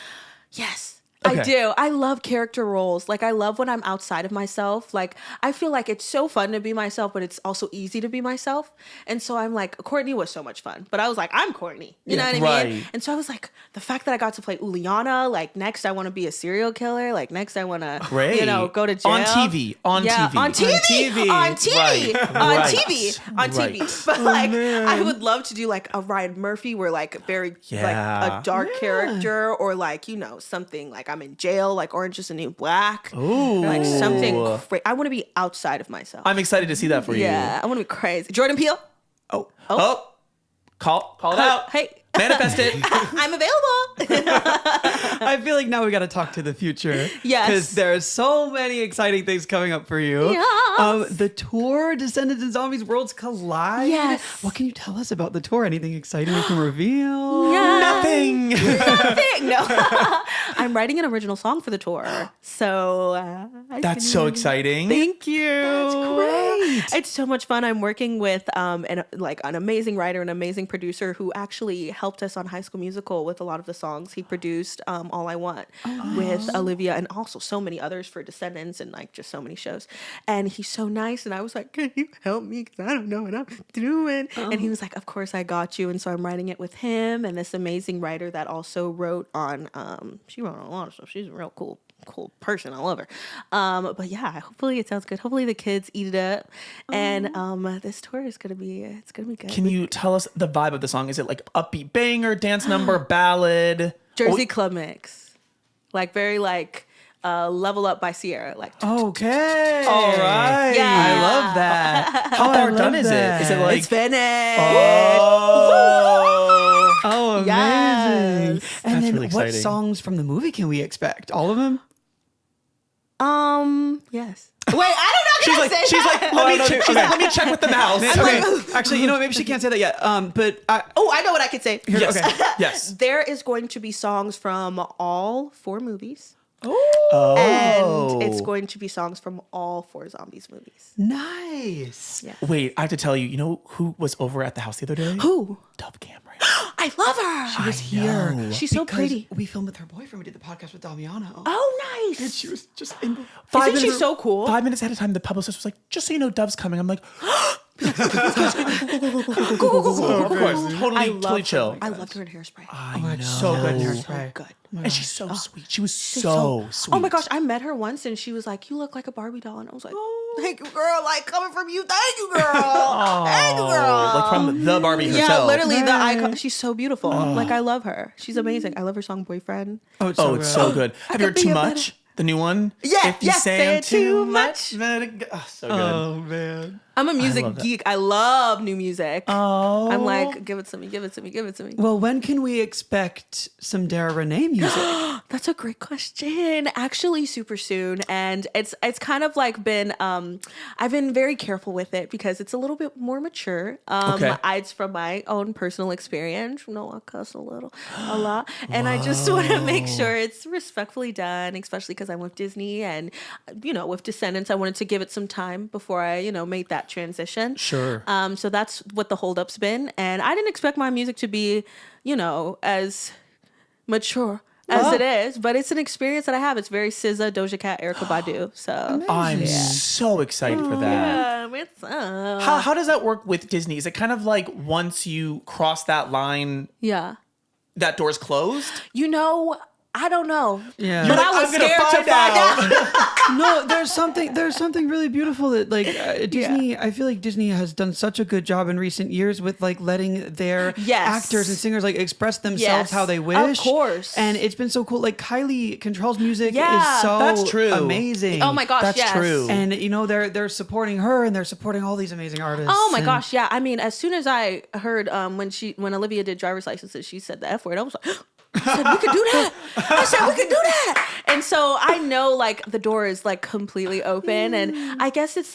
Yes. I do. I love character roles. Like, I love when I'm outside of myself. Like, I feel like it's so fun to be myself, but it's also easy to be myself. And so I'm like, Courtney was so much fun. But I was like, I'm Courtney. You know what I mean? And so I was like, the fact that I got to play Uliana, like, next I want to be a serial killer. Like, next I want to, you know, go to jail. On TV. On TV. On TV. On TV. Right. On Right. TV. On TV. But, like, I would love to do, like, a Ryan Murphy where, like, very, like, a dark character, or, like, you know, something like I'm in jail, like Orange is the New Black. Ooh. Like something crazy. I want to be outside of myself. I'm excited to see that for you. Yeah, I want to be crazy. Jordan Peele. Oh. Call it out. Hey. Manifest it. I'm available. I feel like now we got to talk to the future. Yes. Because there's so many exciting things coming up for you. Yes. The tour, Descendants and Zombies Worlds Collide. Yes. What can you tell us about the tour? Anything exciting you can reveal? Nothing. No. I'm writing an original song for the tour. So That's so exciting. Thank you. That's great. It's so much fun. I'm working with an amazing writer, an amazing producer who actually helped us on High School Musical with a lot of the songs. He produced All I Want with Olivia, and also so many others for Descendants, and like just so many shows. And he's so nice. And I was like, can you help me? Because I don't know what I'm doing. And he was like, of course I got you. And so I'm writing it with him and this amazing writer that also wrote on, she wrote on a lot of stuff. She's a real cool person. I love her. But yeah, hopefully it sounds good. Hopefully the kids eat it up. And this tour is gonna be good. Can you tell us the vibe of the song? Is it like upbeat banger, dance number, ballad? Jersey Club mix. Like very like Level Up by Sierra. Like Okay. All right. Yeah. I love that. How far I done love is it? that. Is it like it's finished. Oh, amazing. Yes. And That's then really what exciting. songs from the movie can we expect? All of them? Yes. Wait, I don't know. She's like, let me check with the mouse. Okay. Actually, you know what? Maybe she can't say that yet. But I know what I could say. Yes. Okay. Yes. There is going to be songs from all 4 movies. Oh. And it's going to be songs from all 4 Zombies movies. nice. Yeah. Wait, I have to tell you, you know who was over at the house the other day? Who? Dove Cameron. I love her. She was here. She's so because pretty. We filmed with her boyfriend. We did the podcast with Damiano. Oh, nice. And she was just in the Isn't she so cool? 5 minutes ahead of time, the publicist was like, just so you know, Dove's coming. I'm like, Go. totally chill. I loved her in Hairspray. Oh my God, so good in Hairspray. So good. And she's so sweet. She was so sweet. Oh my gosh, I met her once and she was like, "You look like a Barbie doll," and I was like, "Thank you, girl. Like coming from you, thank you, girl. Thank you, girl." Like from the Barbie herself. Yeah, literally the icon. She's so beautiful. Like I love her. She's amazing. I love her song "Boyfriend." Oh, it's Oh, it's so good. Have you heard could Too be a Much? The new one? Yeah, If you yeah, say say too too much. much. So good. Oh, man. I'm a music love that. geek. I love new music. Oh. I'm like, give it to me, give it to me, give it to me. Well, when can we expect some Dara Reneé music? That's a great question. Actually, super soon, and it's kind of like been. I've been very careful with it because it's a little bit more mature. Okay. It's from my own personal experience. No, I cuss a lot, and I just want to make sure it's respectfully done, especially because I'm with Disney, and with Descendants, I wanted to give it some time before I made that transition. Sure. So that's what the holdup's been, and I didn't expect my music to be, as mature as it is, but it's an experience that I have. It's very SZA, Doja Cat, Erykah Badu. So I'm so excited for that. it's How does that work with Disney? Is it kind of like once you cross that line, yeah. that door's closed? I don't know. Yeah. But You're I like, was I'm gonna scared to find find out. No, there's something really beautiful that Disney. I feel like Disney has done such a good job in recent years with letting their Yes. actors and singers express themselves Yes, how they wish. of course. And it's been so cool. Like Kylie Cantrall's music Yeah, is so that's true. amazing. Oh my gosh, That's yes. true. And they're supporting her and they're supporting all these amazing artists. Oh my and- gosh, yeah. I mean, as soon as I heard when Olivia did driver's licenses, she said the F word. I was like, I said we could do that. I said we could do that. And so I know the door is completely open, and I guess it's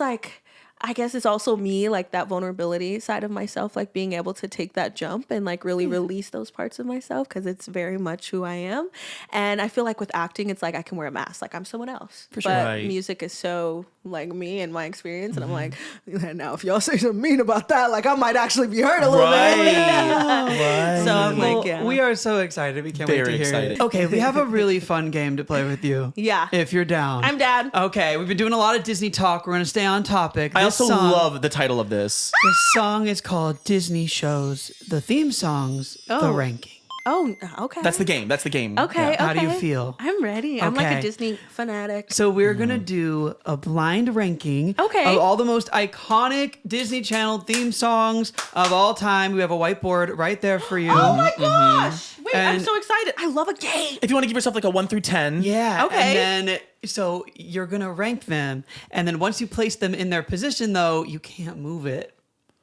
also me, that vulnerability side of myself, being able to take that jump and really release those parts of myself, because it's very much who I am. And I feel with acting, it's I can wear a mask, I'm someone else. For sure. But Right. music is so like me and my experience, and I'm like, now if y'all say something mean about that, like I might actually be hurt a little bit. Right. So I'm like, Well, we are so excited. We can't wait to Very hear excited. it. Okay, we have a really fun game to play with you. Yeah. If you're down. I'm down. Okay, we've been doing a lot of Disney talk. We're going to stay on topic. I This also song- love the title of this. This song is called Disney Shows, the theme songs, the Oh. ranking. Oh, okay. That's the game. That's the game. Okay, Yeah. How do you okay. feel? I'm ready. I'm like Okay. a Disney fanatic. So we're going to do a blind ranking Okay. of all the most iconic Disney Channel theme songs of all time. We have a whiteboard right there for you. Oh my gosh! Wait, I'm And- so excited. I love a game. If you want to give yourself like a 1 through 10. Yeah. Okay. And then, so you're going to rank them. And then once you place them in their position, though, you can't move it.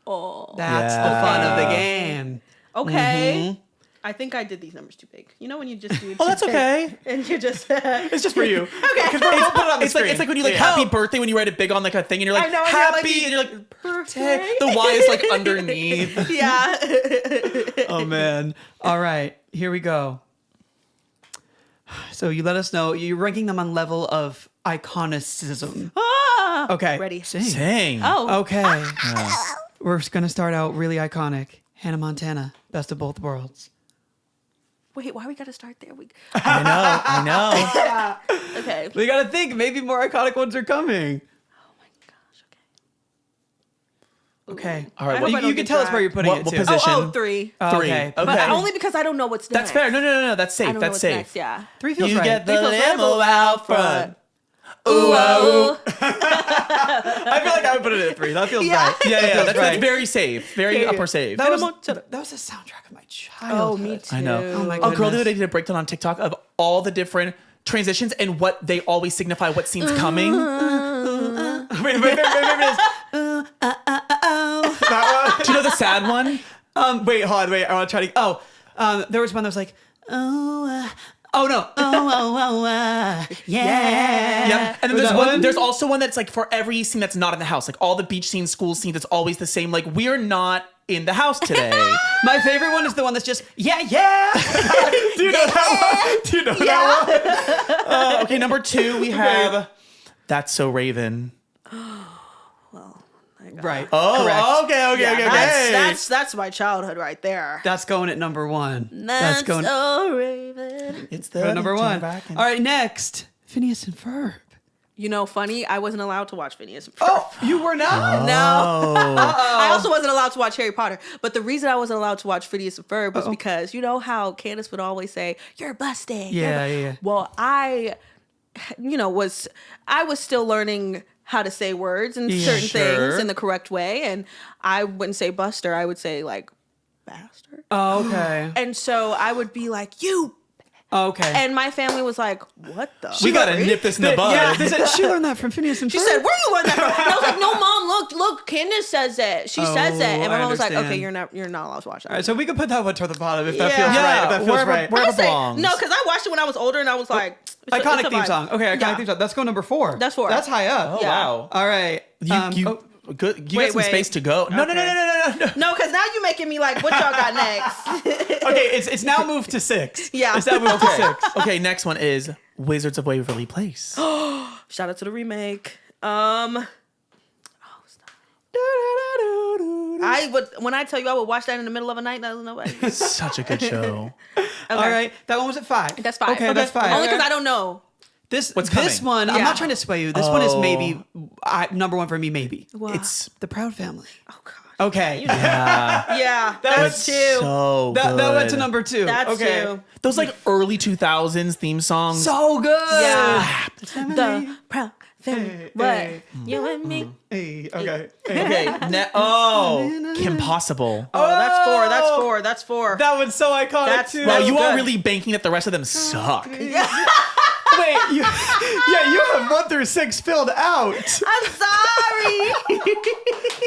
Oh. That's the Yeah. fun of the game. Okay. I think I did these numbers too big. You know when you just do. Oh, that's okay. And you just. It's just for you. Okay. Because we'll put it on the It's screen. like- It's like when you like Yeah. happy birthday when you write it big on like a thing and you're like I know, and you're like, happy and you're like Birthday. the Y is like underneath. Yeah. Oh, man. All right. Here we go. So you let us know. You're ranking them on level of iconicism. Ah. Okay. Ready. Sing. Oh. Okay. We're going to start out really iconic. Hannah Montana, Best of Both Worlds. Wait, why we gotta start there? I know. Okay. We got to think. Maybe more iconic ones are coming. Oh my gosh. Okay. All right. I Well, hope I You don't can get tell us where you're dragged. putting What it to. position? Oh, 3. Oh, Three. okay. Okay. But only because I don't know what's That's next. fair. No. That's safe. I don't know That's what's safe. next. Yeah. 3 feels You right. get the Feels limo out front. Ooh, oh. I feel like I would put it at 3. That feels Yeah. right. Yeah. feels That's right. very safe. Very Yeah. upper safe. That was, Hannah Montana. that was the soundtrack of my Oh, childhood. me too. I know. Oh my A girl the goodness. other day did a breakdown on TikTok of all the different transitions and what they always signify what scene's coming. Wait. That one? Do you know the sad one? Wait, hold on. Wait, I want to try to. There was one that was like, yeah. Yep. And then Was there's that one, one? there's also one that's like for every scene that's not in the house, like all the beach scenes, school scenes, it's always the same. Like we're not in the house today. My favorite one is the one that's just, yeah. Do you know that one? Do you know that one? Okay, number 2, we have That's So Raven. Right. Oh, correct. okay. That's my childhood right there. That's going at number 1. That's so Raven. It's the number 1. All right, next. Phineas and Ferb. You know, funny, I wasn't allowed to watch Phineas and Ferb. Oh, you were not? No. I also wasn't allowed to watch Harry Potter. But the reason I wasn't allowed to watch Phineas and Ferb was because, you know how Candace would always say, you're busted. Yeah. Well, I was still learning how to say words and certain Sure. things in the correct way. And I wouldn't say buster. I would say like bastard. Oh, okay. And so I would be like, you. Okay. And my family was like, what the? We gotta nip this in the bud. Yeah, they said, she learned that from Phineas and Ferb. She said, "Where you learn that from?" And I was like, "No, mom, look, Candace says it. She says it." And my I mom was like, understand. "Okay, you're not allowed to watch that." All right, so we could put that one toward the bottom if that Yeah. feels Yeah, right. If that feels wherever- right. wherever- I say, belongs. no, because I watched it when I was older, and I was like, it's a Iconic theme vibe. song. Okay, iconic Yeah. theme song. Let's go number 4. That's 4. That's high up. Oh, Yeah. wow. All right. Good. You Wait, got some wait. space to go. No. No, because now you're making me like, what y'all got next? Okay, it's now moved to 6. Yeah. It's now moved to 6. Okay, next one is Wizards of Waverly Place. Shout out to the remake. When I tell you I would watch that in the middle of a night, that was nobody. Such a good show. All right, that one was at 5. That's 5. Okay, that's 5. Only because I don't know. This What's one, I'm Yeah. not trying to sway you. This one is Oh. maybe number 1 for me, maybe. Wow. It's The Proud Family. Oh God. Okay. Yeah, That that's was 2. So That went to good. number 2. That's okay. 2. Those like early 2000s theme songs. So good. Yeah. The proud family. What? You and me. Hey, okay. Okay. Kim Possible. Oh, that's 4. That's 4. That's 4. That one's so iconic That's- too. Wow, that's you are good. really banking that the rest of them suck. Wait, you have 1 through 6 filled out. I'm sorry.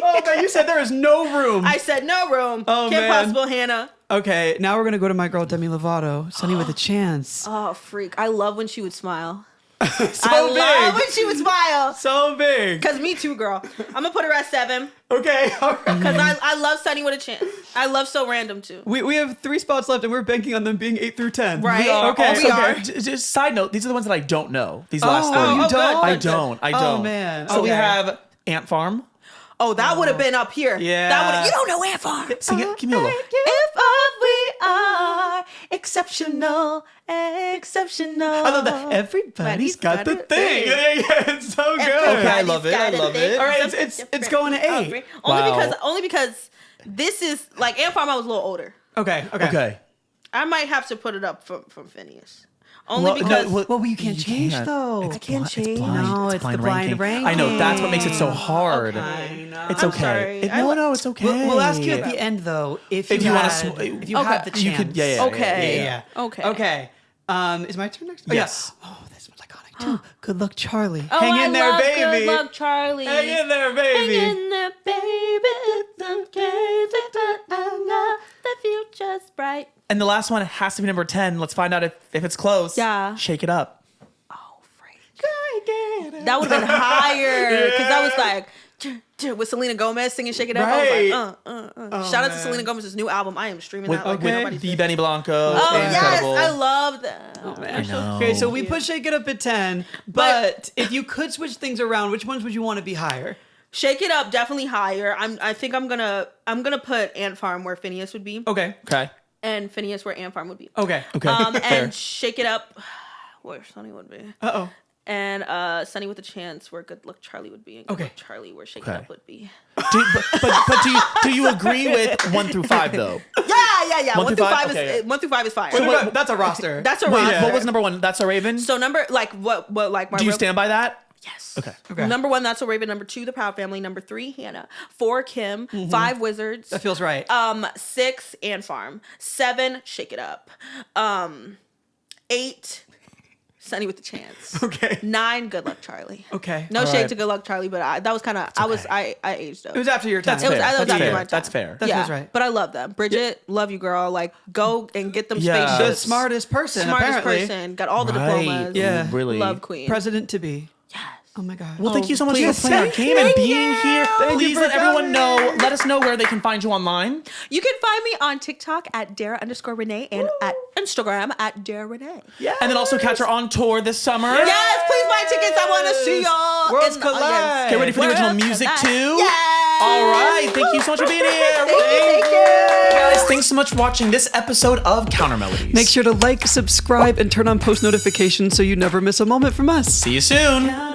Oh man, you said there is no room. I said no room. Oh, Kim man. Possible, Hannah. Okay, now we're gonna go to my girl Demi Lovato, Sunny with a Chance. Oh, freak. I love when she would smile. So I love big. when she would smile. So big. Because me too, girl. I'm going to put her at 7. Okay. All right. Because I love Sunny with a Chance. I love So Random too. We have 3 spots left, and we're banking on them being 8 through 10. Right. We are. Okay. Also, are. Just side note, these are the ones that I don't know. These last Oh, three. you good. don't? I don't. Oh, man. So we Okay. have Ant Farm. Oh, that would have been up here. Yeah. That would. You don't know Ant Farm. Sing it. Give me a little. If we are exceptional. I love that. Everybody's got the thing. Yeah, it's so good. Okay, I love it. I love it. All right, it's going to 8. Only because this is like Ant Farm. I was a little older. Okay. Okay. I might have to put it up from Phineas. Only Well, because no, Well, you can't change can't. though. I can't change. It's blind. No, it's the blind ranking. I know. That's what makes it so hard. I know. It's I'm okay. sorry. No, it's okay. We'll ask you at the end though if If you you wanna had, sw- if you had the chance. You could. Yeah. Okay. Yeah. Okay. Okay. Is my turn next? Oh, Yes. Yeah. Oh, this one's iconic too. Good luck, Charlie. Oh, Hang in there, love baby. Good luck, Charlie. Hang in there, baby. Hang in there, baby. Some crazy, but I know the future's bright. And the last one has to be number 10. Let's find out if it's close. Yeah. Shake it up. Oh, freak. That would have been higher because that was like with Selena Gomez singing "Shake It Up." Right. I was like, shout out to Selena Gomez's new album. I am streaming With that like nobody's the business. Benny Blanco. Oh yes, Incredible. I love that. Oh, Man. I know. Okay, so we put Shake It Up at 10, but if you could switch things around, which ones would you want to be higher? Shake It Up definitely higher. I think I'm gonna put Ant Farm where Phineas would be, Okay. Okay. and Phineas where Ant Farm would be. Okay. Okay. Fair. And Shake It Up where Sunny would be, Uh-oh. and Sunny with a Chance where Good Luck Charlie would be, and Good Okay. Luck Charlie where Shake It Okay. Up would be. But do you agree with 1 through 5 though? Yeah. 1 One through through 5 5? is Okay. 1 through 5 is fire. Wait, that's a roster. That's a Wait, roster. what was number 1? That's a Raven. So number like what like my do you real- stand by that? Yes. Okay. Number 1, That's So Raven. Number 2, The Proud Family. Number 3, Hannah. 4, Kim. 5, Wizards. That feels right. 6, Ant Farm. 7, Shake It Up. 8, Sunny with the Chance. Okay. 9, Good Luck Charlie. Okay. No All shade right. to Good Luck Charlie, but that was kind of I aged up. It was after your time. That's It was- fair. I was That's after fair. my time. That's fair. That feels right. But I love them. Bridget, love you, girl. Like, go and get them Yeah. The spaceships. smartest person, Smartest apparently. person. Got all the Right. diplomas. Yeah. Really. Love Queen. President to be. Yes. Oh my God. Well, thank you so much please. for playing our game and Thank being you. here. Thank you Please for let everyone coming. know. Let us know where they can find you online. You can find me on TikTok at Dara_Renee and at Instagram at Dara Renee. Yeah. And then also catch her on tour this summer. Yes, please buy tickets. I want to see y'all. Worlds in the collide. audience. Get ready for the original Worlds music collide. too. Yes. All right. Thank you so much for being here. Thank you. Guys, thanks so much for watching this episode of Counter-Melodies. Make sure to like, subscribe, and turn on post notifications so you never miss a moment from us. See you soon.